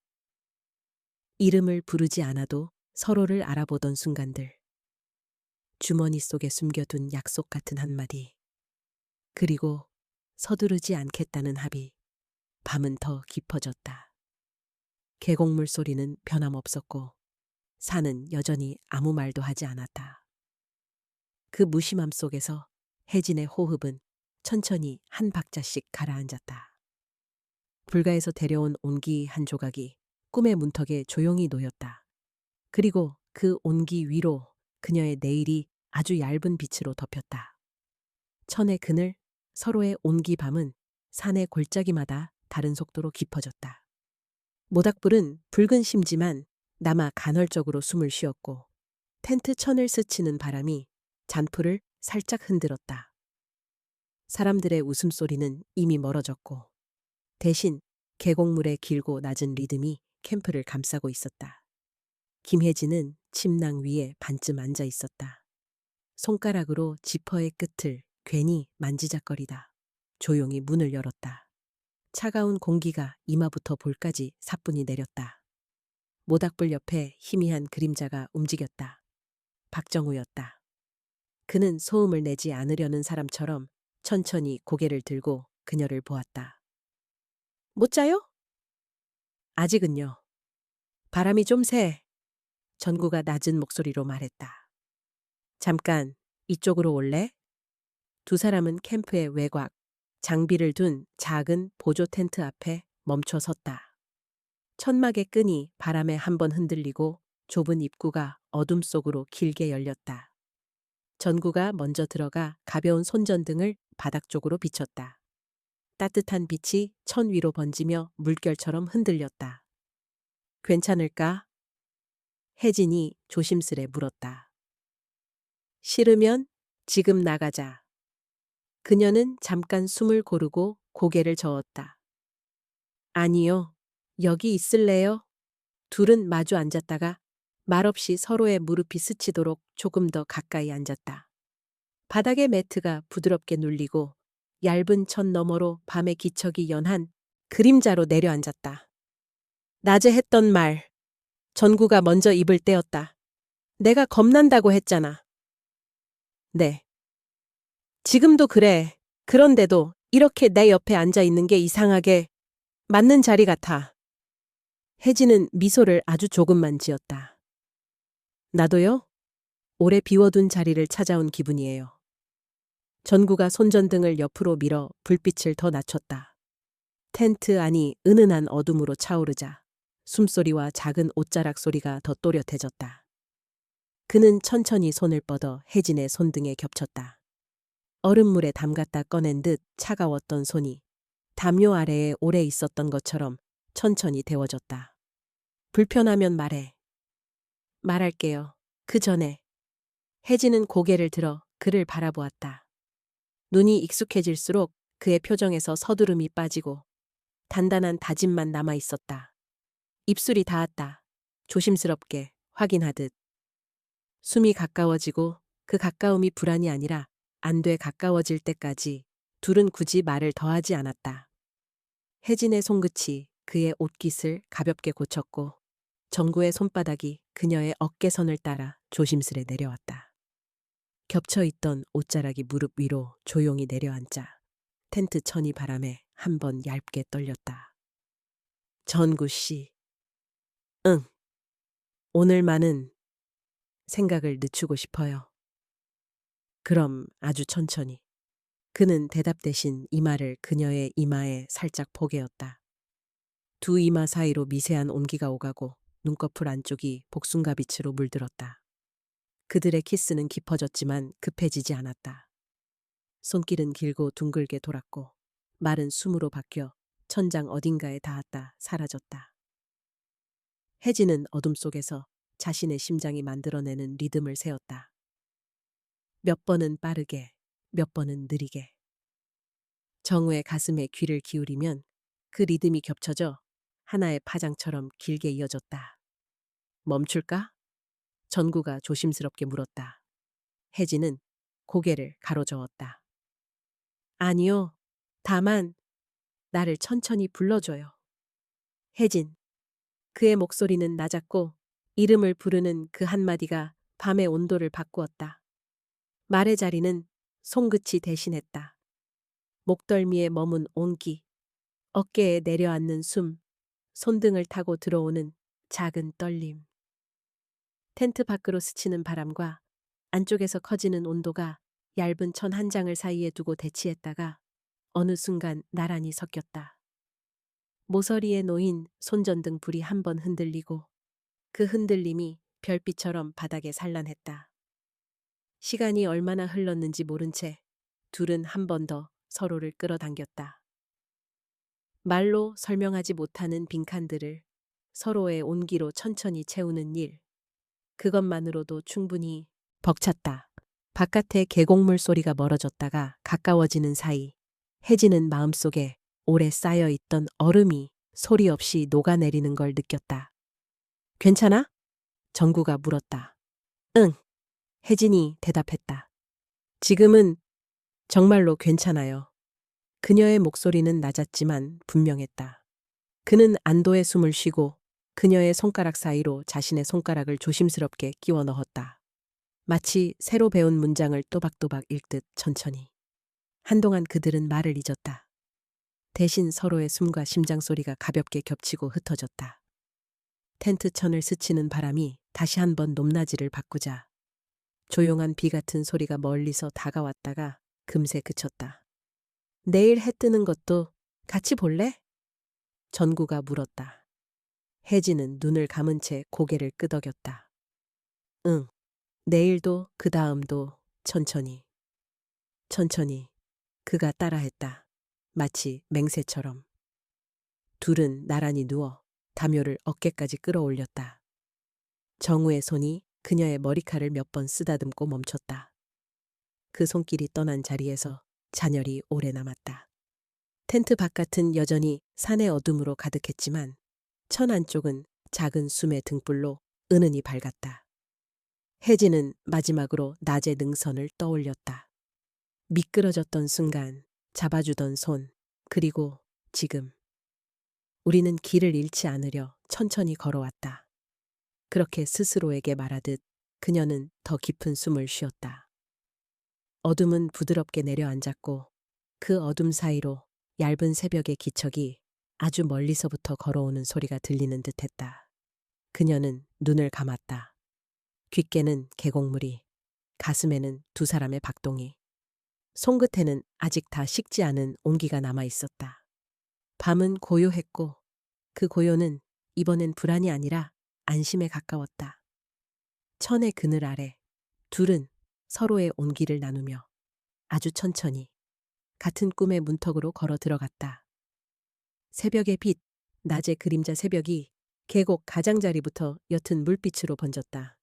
[SPEAKER 1] 이름을 부르지 않아도 서로를 알아보던 순간들. 주머니 속에 숨겨둔 약속 같은 한마디. 그리고 서두르지 않겠다는 합의. 밤은 더 깊어졌다. 계곡물 소리는 변함없었고 산은 여전히 아무 말도 하지 않았다. 그 무심함 속에서 혜진의 호흡은 천천히 한 박자씩 가라앉았다. 불가에서 데려온 온기 한 조각이 꿈의 문턱에 조용히 놓였다. 그리고 그 온기 위로 그녀의 내일이 아주 얇은 빛으로 덮였다. 천의 그늘, 서로의 온기 밤은 산의 골짜기마다 다른 속도로 깊어졌다. 모닥불은 붉은 심지만 남아 간헐적으로 숨을 쉬었고 텐트 천을 스치는 바람이 잔풀을 살짝 흔들었다. 사람들의 웃음소리는 이미 멀어졌고 대신 계곡물의 길고 낮은 리듬이 캠프를 감싸고 있었다. 김혜진은 침낭 위에 반쯤 앉아 있었다. 손가락으로 지퍼의 끝을 괜히 만지작거리다 조용히 문을 열었다. 차가운 공기가 이마부터 볼까지 사뿐히 내렸다. 모닥불 옆에 희미한 그림자가 움직였다. 박정우였다. 그는 소음을 내지 않으려는 사람처럼 천천히 고개를 들고 그녀를 보았다. 못 자요? 아직은요. 바람이 좀 세. 전구가 낮은 목소리로 말했다. 잠깐, 이쪽으로 올래? 두 사람은 캠프의 외곽, 장비를 둔 작은 보조 텐트 앞에 멈춰 섰다. 천막의 끈이 바람에 한번 흔들리고 좁은 입구가 어둠 속으로 길게 열렸다. 전구가 먼저 들어가 가벼운 손전등을 바닥 쪽으로 비췄다. 따뜻한 빛이 천 위로 번지며 물결처럼 흔들렸다. 괜찮을까? 혜진이 조심스레 물었다. 싫으면 지금 나가자. 그녀는 잠깐 숨을 고르고 고개를 저었다. 아니요. 여기 있을래요? 둘은 마주 앉았다가 말없이 서로의 무릎이 스치도록 조금 더 가까이 앉았다. 바닥의 매트가 부드럽게 눌리고 얇은 천 너머로 밤의 기척이 연한 그림자로 내려앉았다. 낮에 했던 말. 전구가 먼저 입을 떼었다. 내가 겁난다고 했잖아. 네. 지금도 그래. 그런데도 이렇게 내 옆에 앉아 있는 게 이상하게 맞는 자리 같아. 혜진은 미소를 아주 조금만 지었다. 나도요? 오래 비워둔 자리를 찾아온 기분이에요. 전구가 손전등을 옆으로 밀어 불빛을 더 낮췄다. 텐트 안이 은은한 어둠으로 차오르자 숨소리와 작은 옷자락 소리가 더 또렷해졌다. 그는 천천히 손을 뻗어 혜진의 손등에 겹쳤다. 얼음물에 담갔다 꺼낸 듯 차가웠던 손이 담요 아래에 오래 있었던 것처럼 천천히 데워졌다. 불편하면 말해. 말할게요. 그 전에. 혜진은 고개를 들어 그를 바라보았다. 눈이 익숙해질수록 그의 표정에서 서두름이 빠지고 단단한 다짐만 남아 있었다. 입술이 닿았다. 조심스럽게 확인하듯. 숨이 가까워지고 그 가까움이 불안이 아니라 안 돼 가까워질 때까지 둘은 굳이 말을 더하지 않았다. 혜진의 손끝이 그의 옷깃을 가볍게 고쳤고 전구의 손바닥이 그녀의 어깨선을 따라 조심스레 내려왔다. 겹쳐있던 옷자락이 무릎 위로 조용히 내려앉자 텐트 천이 바람에 한 번 얇게 떨렸다. 전구 씨. 응. 오늘만은 생각을 늦추고 싶어요. 그럼 아주 천천히. 그는 대답 대신 이마를 그녀의 이마에 살짝 포개었다. 두 이마 사이로 미세한 온기가 오가고 눈꺼풀 안쪽이 복숭아빛으로 물들었다. 그들의 키스는 깊어졌지만 급해지지 않았다. 손길은 길고 둥글게 돌았고 마른 숨으로 바뀌어 천장 어딘가에 닿았다 사라졌다. 혜진은 어둠 속에서 자신의 심장이 만들어내는 리듬을 세웠다. 몇 번은 빠르게, 몇 번은 느리게. 정우의 가슴에 귀를 기울이면 그 리듬이 겹쳐져 하나의 파장처럼 길게 이어졌다. 멈출까? 전구가 조심스럽게 물었다. 혜진은 고개를 가로저었다. 아니요. 다만 나를 천천히 불러줘요. 혜진. 그의 목소리는 낮았고 이름을 부르는 그 한마디가 밤의 온도를 바꾸었다. 말의 자리는 손끝이 대신했다. 목덜미에 머문 온기, 어깨에 내려앉는 숨, 손등을 타고 들어오는 작은 떨림. 텐트 밖으로 스치는 바람과 안쪽에서 커지는 온도가 얇은 천 한 장을 사이에 두고 대치했다가 어느 순간 나란히 섞였다. 모서리에 놓인 손전등 불이 한 번 흔들리고 그 흔들림이 별빛처럼 바닥에 산란했다. 시간이 얼마나 흘렀는지 모른 채 둘은 한 번 더 서로를 끌어당겼다. 말로 설명하지 못하는 빈칸들을 서로의 온기로 천천히 채우는 일. 그것만으로도 충분히 벅찼다. 바깥의 계곡물 소리가 멀어졌다가 가까워지는 사이 혜진은 마음속에 오래 쌓여있던 얼음이 소리 없이 녹아내리는 걸 느꼈다. 괜찮아? 정구가 물었다. 응. 혜진이 대답했다. 지금은 정말로 괜찮아요. 그녀의 목소리는 낮았지만 분명했다. 그는 안도의 숨을 쉬고 그녀의 손가락 사이로 자신의 손가락을 조심스럽게 끼워 넣었다. 마치 새로 배운 문장을 또박또박 읽듯 천천히. 한동안 그들은 말을 잊었다. 대신 서로의 숨과 심장 소리가 가볍게 겹치고 흩어졌다. 텐트 천을 스치는 바람이 다시 한번 높낮이를 바꾸자 조용한 비 같은 소리가 멀리서 다가왔다가 금세 그쳤다. 내일 해 뜨는 것도 같이 볼래? 전구가 물었다. 혜진은 눈을 감은 채 고개를 끄덕였다. 응, 내일도 그 다음도 천천히. 천천히 그가 따라했다. 마치 맹세처럼. 둘은 나란히 누워 담요를 어깨까지 끌어올렸다. 정우의 손이 그녀의 머리칼을 몇 번 쓰다듬고 멈췄다. 그 손길이 떠난 자리에서 잔열이 오래 남았다. 텐트 바깥은 여전히 산의 어둠으로 가득했지만 천 안쪽은 작은 숨의 등불로 은은히 밝았다. 혜진은 마지막으로 낮의 능선을 떠올렸다. 미끄러졌던 순간, 잡아주던 손, 그리고 지금. 우리는 길을 잃지 않으려 천천히 걸어왔다. 그렇게 스스로에게 말하듯 그녀는 더 깊은 숨을 쉬었다. 어둠은 부드럽게 내려앉았고 그 어둠 사이로 얇은 새벽의 기척이 아주 멀리서부터 걸어오는 소리가 들리는 듯했다. 그녀는 눈을 감았다. 귓게는 계곡물이, 가슴에는 두 사람의 박동이, 손끝에는 아직 다 식지 않은 온기가 남아 있었다. 밤은 고요했고 그 고요는 이번엔 불안이 아니라 안심에 가까웠다. 천의 그늘 아래 둘은 서로의 온기를 나누며 아주 천천히 같은 꿈의 문턱으로 걸어 들어갔다. 새벽의 빛, 낮의 그림자 새벽이 계곡 가장자리부터 옅은 물빛으로 번졌다.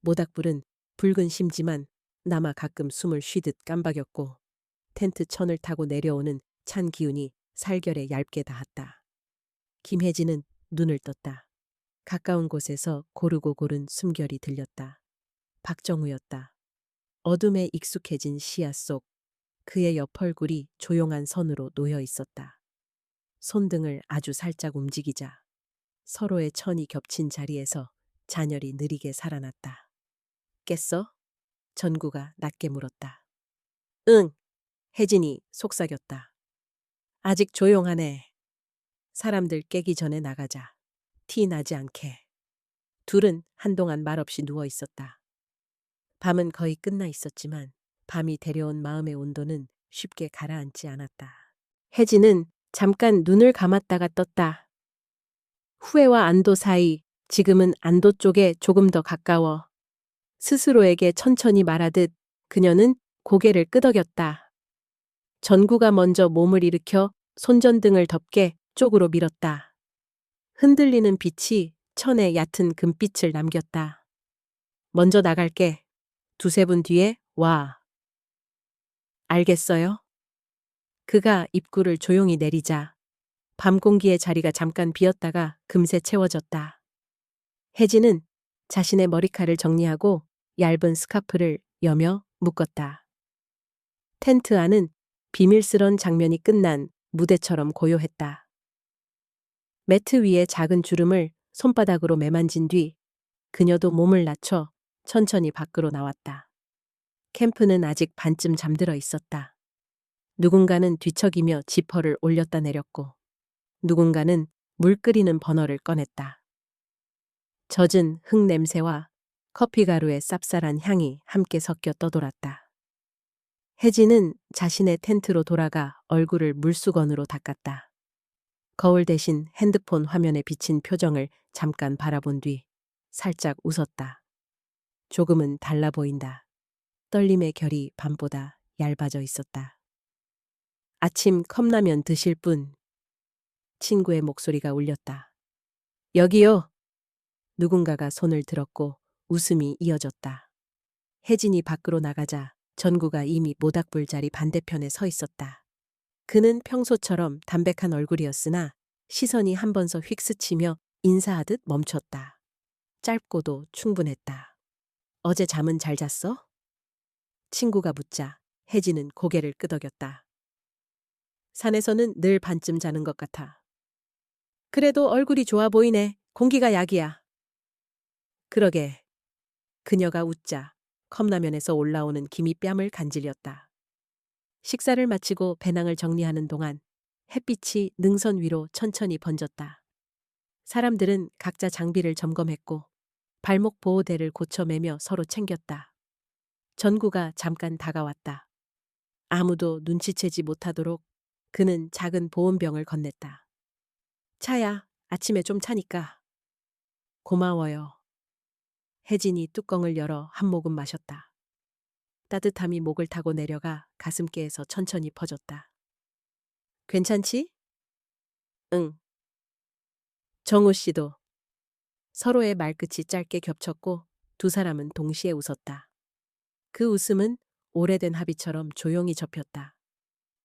[SPEAKER 1] 모닥불은 붉은 심지만 남아 가끔 숨을 쉬듯 깜박였고 텐트 천을 타고 내려오는 찬 기운이 살결에 얇게 닿았다. 김혜진은 눈을 떴다. 가까운 곳에서 고르고 고른 숨결이 들렸다. 박정우였다. 어둠에 익숙해진 시야 속 그의 옆 얼굴이 조용한 선으로 놓여 있었다. 손등을 아주 살짝 움직이자 서로의 천이 겹친 자리에서 잔열이 느리게 살아났다. 깼어? 전구가 낮게 물었다. 응, 혜진이 속삭였다. 아직 조용하네. 사람들 깨기 전에 나가자. 티 나지 않게. 둘은 한동안 말없이 누워 있었다. 밤은 거의 끝나 있었지만 밤이 데려온 마음의 온도는 쉽게 가라앉지 않았다. 혜진은 잠깐 눈을 감았다가 떴다. 후회와 안도 사이 지금은 안도 쪽에 조금 더 가까워. 스스로에게 천천히 말하듯 그녀는 고개를 끄덕였다. 전구가 먼저 몸을 일으켜 손전등을 덮게 쪽으로 밀었다. 흔들리는 빛이 천에 얕은 금빛을 남겼다. 먼저 나갈게. 두세 분 뒤에 와. 알겠어요? 그가 입구를 조용히 내리자 밤 공기의 자리가 잠깐 비었다가 금세 채워졌다. 혜진은 자신의 머리칼을 정리하고 얇은 스카프를 여며 묶었다. 텐트 안은 비밀스런 장면이 끝난 무대처럼 고요했다. 매트 위에 작은 주름을 손바닥으로 매만진 뒤 그녀도 몸을 낮춰 천천히 밖으로 나왔다. 캠프는 아직 반쯤 잠들어 있었다. 누군가는 뒤척이며 지퍼를 올렸다 내렸고 누군가는 물 끓이는 버너를 꺼냈다. 젖은 흙 냄새와 커피 가루의 쌉쌀한 향이 함께 섞여 떠돌았다. 혜진은 자신의 텐트로 돌아가 얼굴을 물수건으로 닦았다. 거울 대신 핸드폰 화면에 비친 표정을 잠깐 바라본 뒤 살짝 웃었다. 조금은 달라 보인다. 떨림의 결이 밤보다 얇아져 있었다. 아침 컵라면 드실 분? 친구의 목소리가 울렸다. 여기요. 누군가가 손을 들었고 웃음이 이어졌다. 혜진이 밖으로 나가자 전구가 이미 모닥불 자리 반대편에 서 있었다. 그는 평소처럼 담백한 얼굴이었으나 시선이 한 번 더 휙 스치며 인사하듯 멈췄다. 짧고도 충분했다. 어제 잠은 잘 잤어? 친구가 묻자 혜진은 고개를 끄덕였다. 산에서는 늘 반쯤 자는 것 같아. 그래도 얼굴이 좋아 보이네. 공기가 약이야. 그러게. 그녀가 웃자 컵라면에서 올라오는 김이 뺨을 간질렸다. 식사를 마치고 배낭을 정리하는 동안 햇빛이 능선 위로 천천히 번졌다. 사람들은 각자 장비를 점검했고 발목 보호대를 고쳐매며 서로 챙겼다. 전구가 잠깐 다가왔다. 아무도 눈치채지 못하도록 그는 작은 보온병을 건넸다. 차야, 아침에 좀 차니까. 고마워요. 혜진이 뚜껑을 열어 한 모금 마셨다. 따뜻함이 목을 타고 내려가 가슴께에서 천천히 퍼졌다. 괜찮지? 응. 정우 씨도. 서로의 말끝이 짧게 겹쳤고 두 사람은 동시에 웃었다. 그 웃음은 오래된 합의처럼 조용히 접혔다.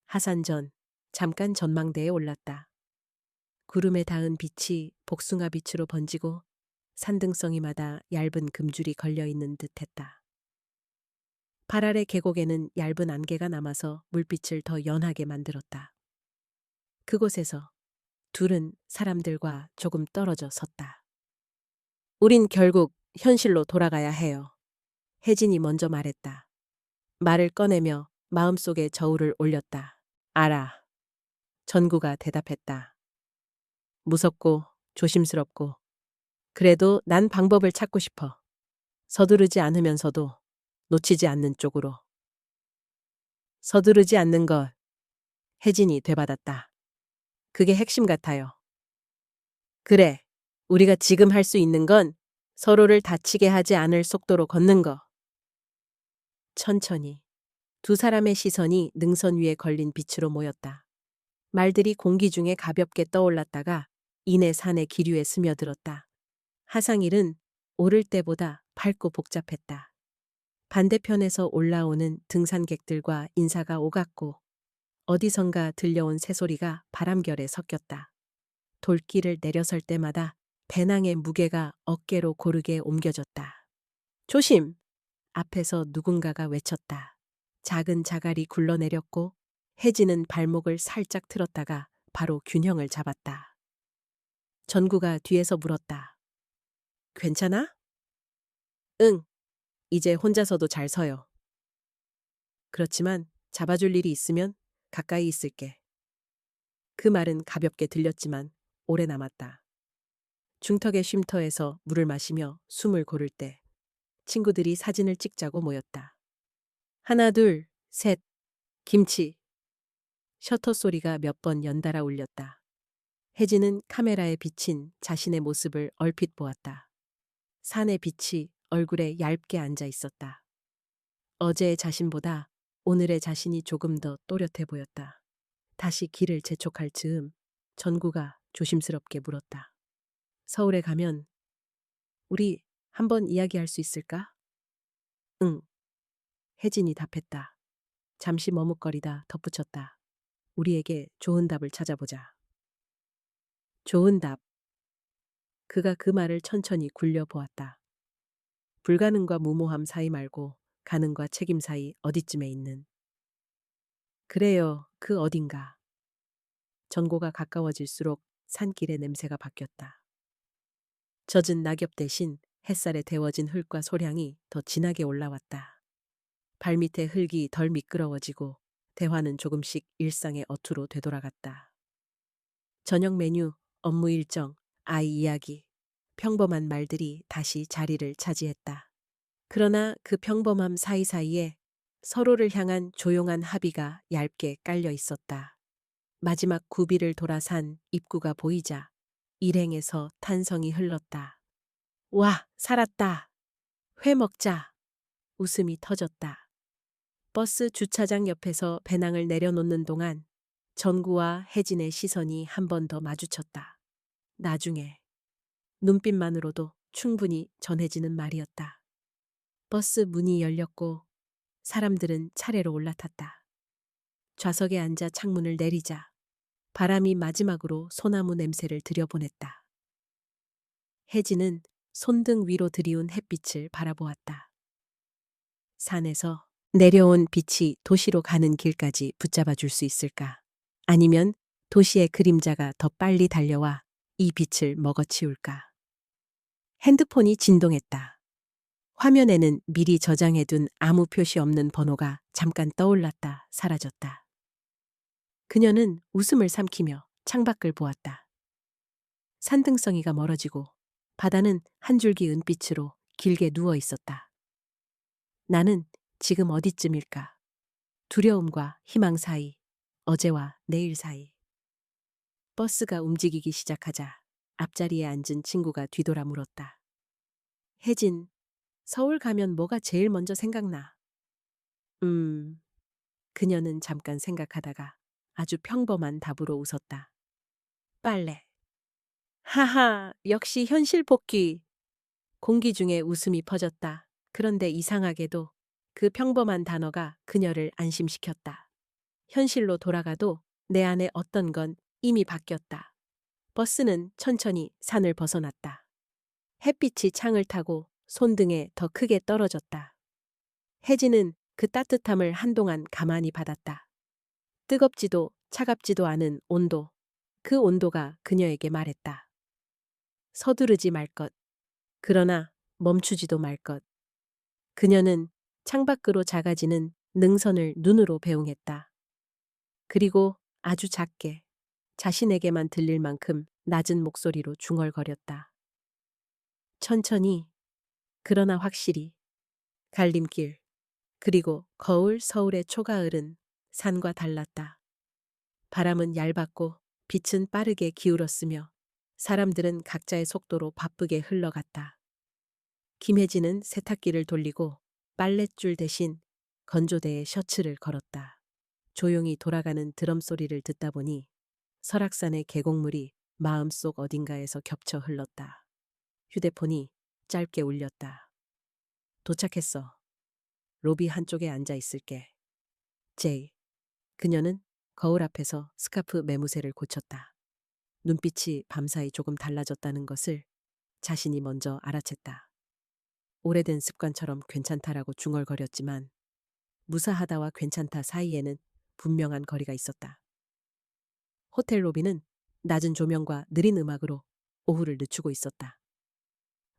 [SPEAKER 1] 하산전, 잠깐 전망대에 올랐다. 구름에 닿은 빛이 복숭아빛으로 번지고 산등성이마다 얇은 금줄이 걸려있는 듯했다. 발 아래 계곡에는 얇은 안개가 남아서 물빛을 더 연하게 만들었다. 그곳에서 둘은 사람들과 조금 떨어져 섰다. 우린 결국 현실로 돌아가야 해요. 혜진이 먼저 말했다. 말을 꺼내며 마음속에 저울을 올렸다. 알아. 전구가 대답했다. 무섭고 조심스럽고 그래도 난 방법을 찾고 싶어. 서두르지 않으면서도 놓치지 않는 쪽으로. 서두르지 않는 것. 혜진이 되받았다. 그게 핵심 같아요. 그래. 우리가 지금 할 수 있는 건 서로를 다치게 하지 않을 속도로 걷는 거. 천천히. 두 사람의 시선이 능선 위에 걸린 빛으로 모였다. 말들이 공기 중에 가볍게 떠올랐다가 이내 산의 기류에 스며들었다. 하상일은 오를 때보다 밝고 복잡했다. 반대편에서 올라오는 등산객들과 인사가 오갔고 어디선가 들려온 새소리가 바람결에 섞였다. 돌길을 내려설 때마다 배낭의 무게가 어깨로 고르게 옮겨졌다. 조심! 앞에서 누군가가 외쳤다. 작은 자갈이 굴러내렸고 혜진은 발목을 살짝 틀었다가 바로 균형을 잡았다. 전구가 뒤에서 물었다. 괜찮아? 응. 이제 혼자서도 잘 서요. 그렇지만 잡아줄 일이 있으면 가까이 있을게. 그 말은 가볍게 들렸지만 오래 남았다. 중턱의 쉼터에서 물을 마시며 숨을 고를 때 친구들이 사진을 찍자고 모였다. 하나, 둘, 셋, 김치. 셔터 소리가 몇 번 연달아 울렸다. 혜진은 카메라에 비친 자신의 모습을 얼핏 보았다. 산의 빛이 얼굴에 얇게 앉아 있었다. 어제의 자신보다 오늘의 자신이 조금 더 또렷해 보였다. 다시 길을 재촉할 즈음 전구가 조심스럽게 물었다. 서울에 가면 우리 한번 이야기할 수 있을까? 응. 혜진이 답했다. 잠시 머뭇거리다 덧붙였다. 우리에게 좋은 답을 찾아보자. 좋은 답. 그가 그 말을 천천히 굴려보았다. 불가능과 무모함 사이 말고 가능과 책임 사이 어디쯤에 있는. 그래요, 그 어딘가. 전고가 가까워질수록 산길의 냄새가 바뀌었다. 젖은 낙엽 대신 햇살에 데워진 흙과 소량이 더 진하게 올라왔다. 발밑의 흙이 덜 미끄러워지고 대화는 조금씩 일상의 어투로 되돌아갔다. 저녁 메뉴, 업무 일정, 아이 이야기, 평범한 말들이 다시 자리를 차지했다. 그러나 그 평범함 사이사이에 서로를 향한 조용한 합의가 얇게 깔려 있었다. 마지막 구비를 돌아 산 입구가 보이자 일행에서 탄성이 흘렀다. 와, 살았다. 회 먹자. 웃음이 터졌다. 버스 주차장 옆에서 배낭을 내려놓는 동안 전구와 혜진의 시선이 한 번 더 마주쳤다. 나중에. 눈빛만으로도 충분히 전해지는 말이었다. 버스 문이 열렸고 사람들은 차례로 올라탔다. 좌석에 앉아 창문을 내리자 바람이 마지막으로 소나무 냄새를 들여보냈다. 혜진은 손등 위로 들이운 햇빛을 바라보았다. 산에서 내려온 빛이 도시로 가는 길까지 붙잡아 줄 수 있을까? 아니면 도시의 그림자가 더 빨리 달려와 이 빛을 먹어치울까? 핸드폰이 진동했다. 화면에는 미리 저장해둔 아무 표시 없는 번호가 잠깐 떠올랐다 사라졌다. 그녀는 웃음을 삼키며 창밖을 보았다. 산등성이가 멀어지고 바다는 한 줄기 은빛으로 길게 누워 있었다. 나는 지금 어디쯤일까? 두려움과 희망 사이, 어제와 내일 사이. 버스가 움직이기 시작하자 앞자리에 앉은 친구가 뒤돌아 물었다. 혜진, 서울 가면 뭐가 제일 먼저 생각나? 그녀는 잠깐 생각하다가 아주 평범한 답으로 웃었다. 빨래. 하하, 역시 현실 복귀. 공기 중에 웃음이 퍼졌다. 그런데 이상하게도 그 평범한 단어가 그녀를 안심시켰다. 현실로 돌아가도 내 안에 어떤 건 이미 바뀌었다. 버스는 천천히 산을 벗어났다. 햇빛이 창을 타고 손등에 더 크게 떨어졌다. 혜진은 그 따뜻함을 한동안 가만히 받았다. 뜨겁지도 차갑지도 않은 온도. 그 온도가 그녀에게 말했다. 서두르지 말 것. 그러나 멈추지도 말 것. 그녀는 창밖으로 작아지는 능선을 눈으로 배웅했다. 그리고 아주 작게 자신에게만 들릴 만큼 낮은 목소리로 중얼거렸다. 천천히, 그러나 확실히. 갈림길, 그리고 거울 서울의 초가을은 산과 달랐다. 바람은 얇았고 빛은 빠르게 기울었으며 사람들은 각자의 속도로 바쁘게 흘러갔다. 김혜진은 세탁기를 돌리고 빨랫줄 대신 건조대에 셔츠를 걸었다. 조용히 돌아가는 드럼 소리를 듣다 보니 설악산의 계곡물이 마음속 어딘가에서 겹쳐 흘렀다. 휴대폰이 짧게 울렸다. 도착했어. 로비 한쪽에 앉아 있을게. 제이. 그녀는 거울 앞에서 스카프 매무새를 고쳤다. 눈빛이 밤사이 조금 달라졌다는 것을 자신이 먼저 알아챘다. 오래된 습관처럼 괜찮다라고 중얼거렸지만 무사하다와 괜찮다 사이에는 분명한 거리가 있었다. 호텔 로비는 낮은 조명과 느린 음악으로 오후를 늦추고 있었다.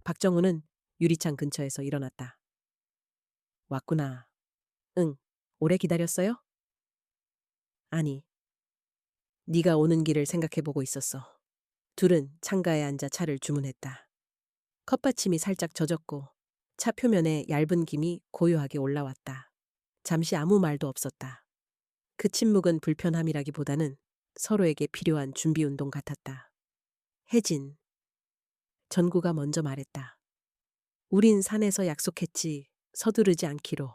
[SPEAKER 1] 박정우는 유리창 근처에서 일어났다. 왔구나. 응. 오래 기다렸어요? 아니. 네가 오는 길을 생각해보고 있었어. 둘은 창가에 앉아 차를 주문했다. 컵받침이 살짝 젖었고 차 표면에 얇은 김이 고요하게 올라왔다. 잠시 아무 말도 없었다. 그 침묵은 불편함이라기보다는 서로에게 필요한 준비 운동 같았다. 혜진. 전구가 먼저 말했다. 우린 산에서 약속했지. 서두르지 않기로.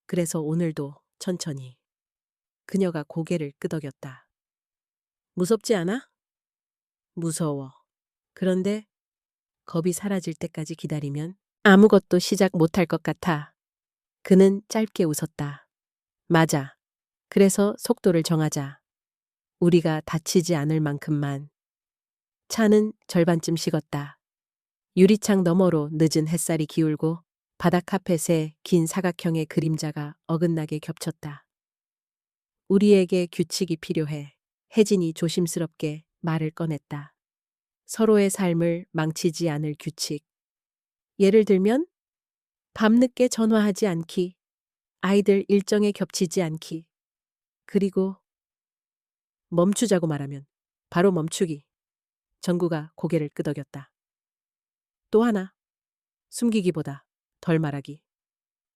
[SPEAKER 1] 그래서 오늘도 천천히. 그녀가 고개를 끄덕였다. 무섭지 않아? 무서워. 그런데 겁이 사라질 때까지 기다리면 아무것도 시작 못할 것 같아. 그는 짧게 웃었다. 맞아. 그래서 속도를 정하자. 우리가 다치지 않을 만큼만. 차는 절반쯤 식었다. 유리창 너머로 늦은 햇살이 기울고 바닥 카펫에 긴 사각형의 그림자가 어긋나게 겹쳤다. 우리에게 규칙이 필요해. 혜진이 조심스럽게 말을 꺼냈다. 서로의 삶을 망치지 않을 규칙. 예를 들면 밤늦게 전화하지 않기, 아이들 일정에 겹치지 않기, 그리고 멈추자고 말하면 바로 멈추기. 정구가 고개를 끄덕였다. 또 하나, 숨기기보다 덜 말하기.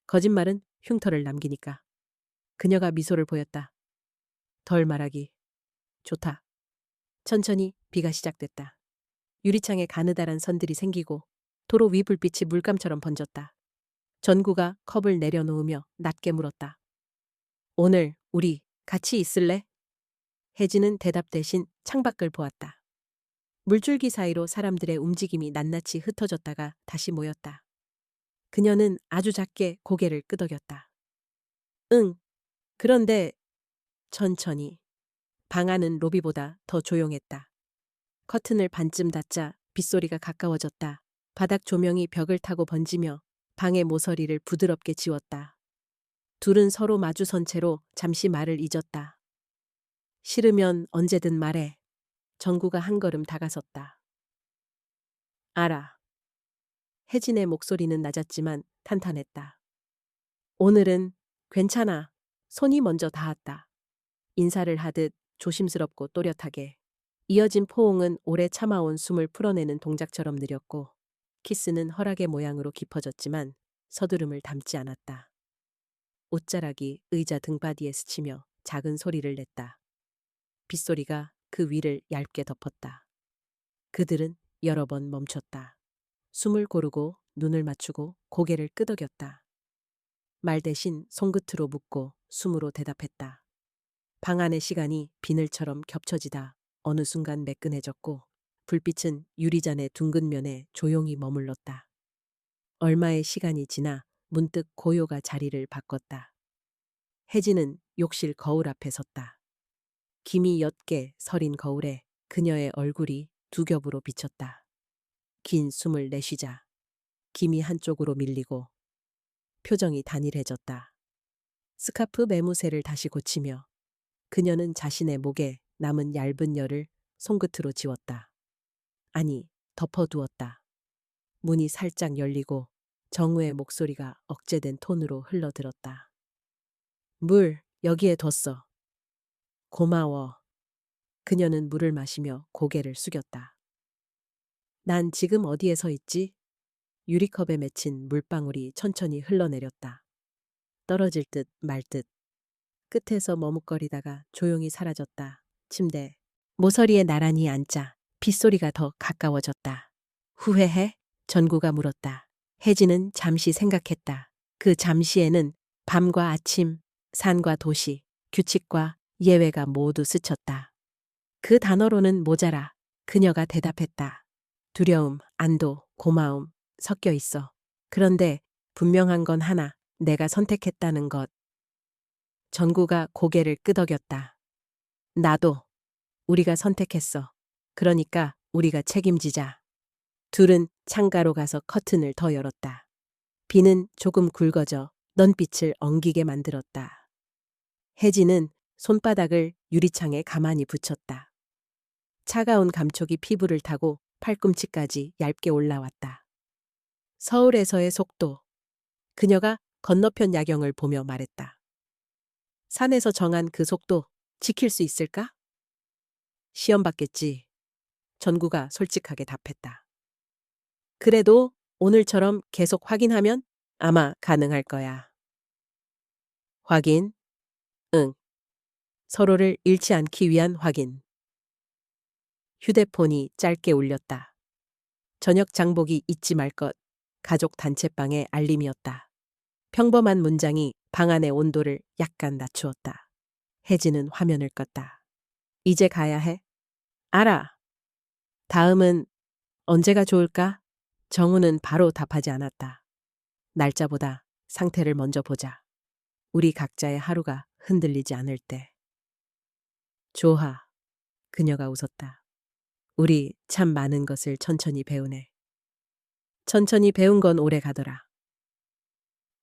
[SPEAKER 1] 거짓말은 흉터를 남기니까. 그녀가 미소를 보였다. 덜 말하기. 좋다. 천천히 비가 시작됐다. 유리창에 가느다란 선들이 생기고 도로 위 불빛이 물감처럼 번졌다. 전구가 컵을 내려놓으며 낮게 물었다. 오늘 우리 같이 있을래? 혜진은 대답 대신 창밖을 보았다. 물줄기 사이로 사람들의 움직임이 낱낱이 흩어졌다가 다시 모였다. 그녀는 아주 작게 고개를 끄덕였다. 응. 그런데 천천히. 방 안은 로비보다 더 조용했다. 커튼을 반쯤 닫자 빗소리가 가까워졌다. 바닥 조명이 벽을 타고 번지며 방의 모서리를 부드럽게 지웠다. 둘은 서로 마주선 채로 잠시 말을 잊었다. 싫으면 언제든 말해. 정구가 한 걸음 다가섰다. 알아. 혜진의 목소리는 낮았지만 탄탄했다. 오늘은 괜찮아. 손이 먼저 닿았다. 인사를 하듯 조심스럽고 또렷하게. 이어진 포옹은 오래 참아온 숨을 풀어내는 동작처럼 느렸고 키스는 허락의 모양으로 깊어졌지만 서두름을 담지 않았다. 옷자락이 의자 등받이에 스치며 작은 소리를 냈다. 빗소리가 그 위를 얇게 덮었다. 그들은 여러 번 멈췄다. 숨을 고르고 눈을 맞추고 고개를 끄덕였다. 말 대신 손끝으로 묻고 숨으로 대답했다. 방 안의 시간이 비늘처럼 겹쳐지다 어느 순간 매끈해졌고 불빛은 유리잔의 둥근 면에 조용히 머물렀다. 얼마의 시간이 지나 문득 고요가 자리를 바꿨다. 혜진은 욕실 거울 앞에 섰다. 김이 옅게 서린 거울에 그녀의 얼굴이 두 겹으로 비쳤다. 긴 숨을 내쉬자 김이 한쪽으로 밀리고 표정이 단일해졌다. 스카프 매무새를 다시 고치며 그녀는 자신의 목에 남은 얇은 열을 손끝으로 지웠다. 아니, 덮어두었다. 문이 살짝 열리고 정우의 목소리가 억제된 톤으로 흘러들었다. 물, 여기에 뒀어. 고마워. 그녀는 물을 마시며 고개를 숙였다. 난 지금 어디에 서 있지? 유리컵에 맺힌 물방울이 천천히 흘러내렸다. 떨어질 듯 말 듯. 끝에서 머뭇거리다가 조용히 사라졌다. 침대. 모서리에 나란히 앉자 빗소리가 더 가까워졌다. 후회해? 전구가 물었다. 혜진은 잠시 생각했다. 그 잠시에는 밤과 아침, 산과 도시, 규칙과 예외가 모두 스쳤다. 그 단어로는 모자라. 그녀가 대답했다. 두려움, 안도, 고마움 섞여 있어. 그런데 분명한 건 하나, 내가 선택했다는 것. 전구가 고개를 끄덕였다. 나도. 우리가 선택했어. 그러니까 우리가 책임지자. 둘은 창가로 가서 커튼을 더 열었다. 비는 조금 굵어져 넌빛을 엉기게 만들었다. 혜진은 손바닥을 유리창에 가만히 붙였다. 차가운 감촉이 피부를 타고 팔꿈치까지 얇게 올라왔다. 서울에서의 속도. 그녀가 건너편 야경을 보며 말했다. 산에서 정한 그 속도 지킬 수 있을까? 시험 받겠지. 전구가 솔직하게 답했다. 그래도 오늘처럼 계속 확인하면 아마 가능할 거야. 확인? 응. 서로를 잃지 않기 위한 확인. 휴대폰이 짧게 울렸다. 저녁 장보기 잊지 말 것. 가족 단체방의 알림이었다. 평범한 문장이 방 안의 온도를 약간 낮추었다. 혜진은 화면을 껐다. 이제 가야 해? 알아. 다음은 언제가 좋을까? 정우는 바로 답하지 않았다. 날짜보다 상태를 먼저 보자. 우리 각자의 하루가 흔들리지 않을 때. 좋아. 그녀가 웃었다. 우리 참 많은 것을 천천히 배우네. 천천히 배운 건 오래 가더라.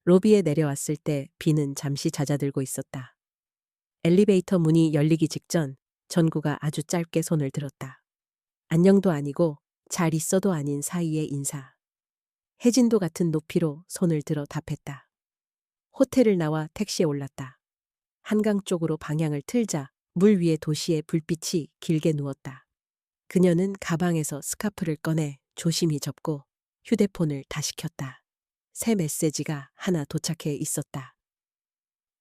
[SPEAKER 1] 로비에 내려왔을 때 비는 잠시 잦아들고 있었다. 엘리베이터 문이 열리기 직전 전구가 아주 짧게 손을 들었다. 안녕도 아니고 잘 있어도 아닌 사이의 인사. 혜진도 같은 높이로 손을 들어 답했다. 호텔을 나와 택시에 올랐다. 한강 쪽으로 방향을 틀자 물 위에 도시의 불빛이 길게 누웠다. 그녀는 가방에서 스카프를 꺼내 조심히 접고 휴대폰을 다시 켰다. 새 메시지가 하나 도착해 있었다.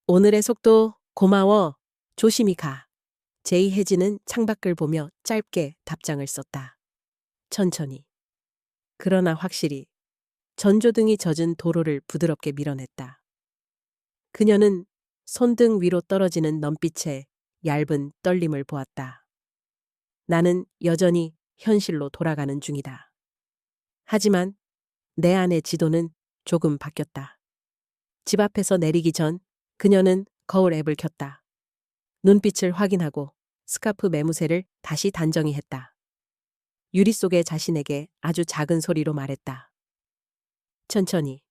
[SPEAKER 1] 오늘의 속도 고마워. 조심히 가. 제이혜진은 창밖을 보며 짧게 답장을 썼다. 천천히. 그러나 확실히. 전조등이 젖은 도로를 부드럽게 밀어냈다. 그녀는 손등 위로 떨어지는 넌빛에 얇은 떨림을 보았다. 나는 여전히 현실로 돌아가는 중이다. 하지만 내 안의 지도는 조금 바뀌었다. 집 앞에서 내리기 전 그녀는 거울 앱을 켰다. 눈빛을 확인하고 스카프 매무새를 다시 단정히 했다. 유리 속의 자신에게 아주 작은 소리로 말했다. 천천히.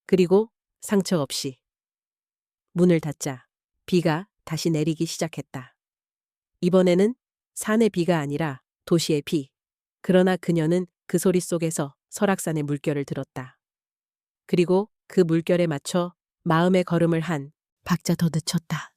[SPEAKER 1] 그리고 상처 없이. 문을 닫자 비가 다시 내리기 시작했다. 이번에는 산의 비가 아니라 도시의 비. 그러나 그녀는 그 소리 속에서 설악산의 물결을 들었다. 그리고 그 물결에 맞춰 마음의 걸음을 한 박자 더 늦췄다.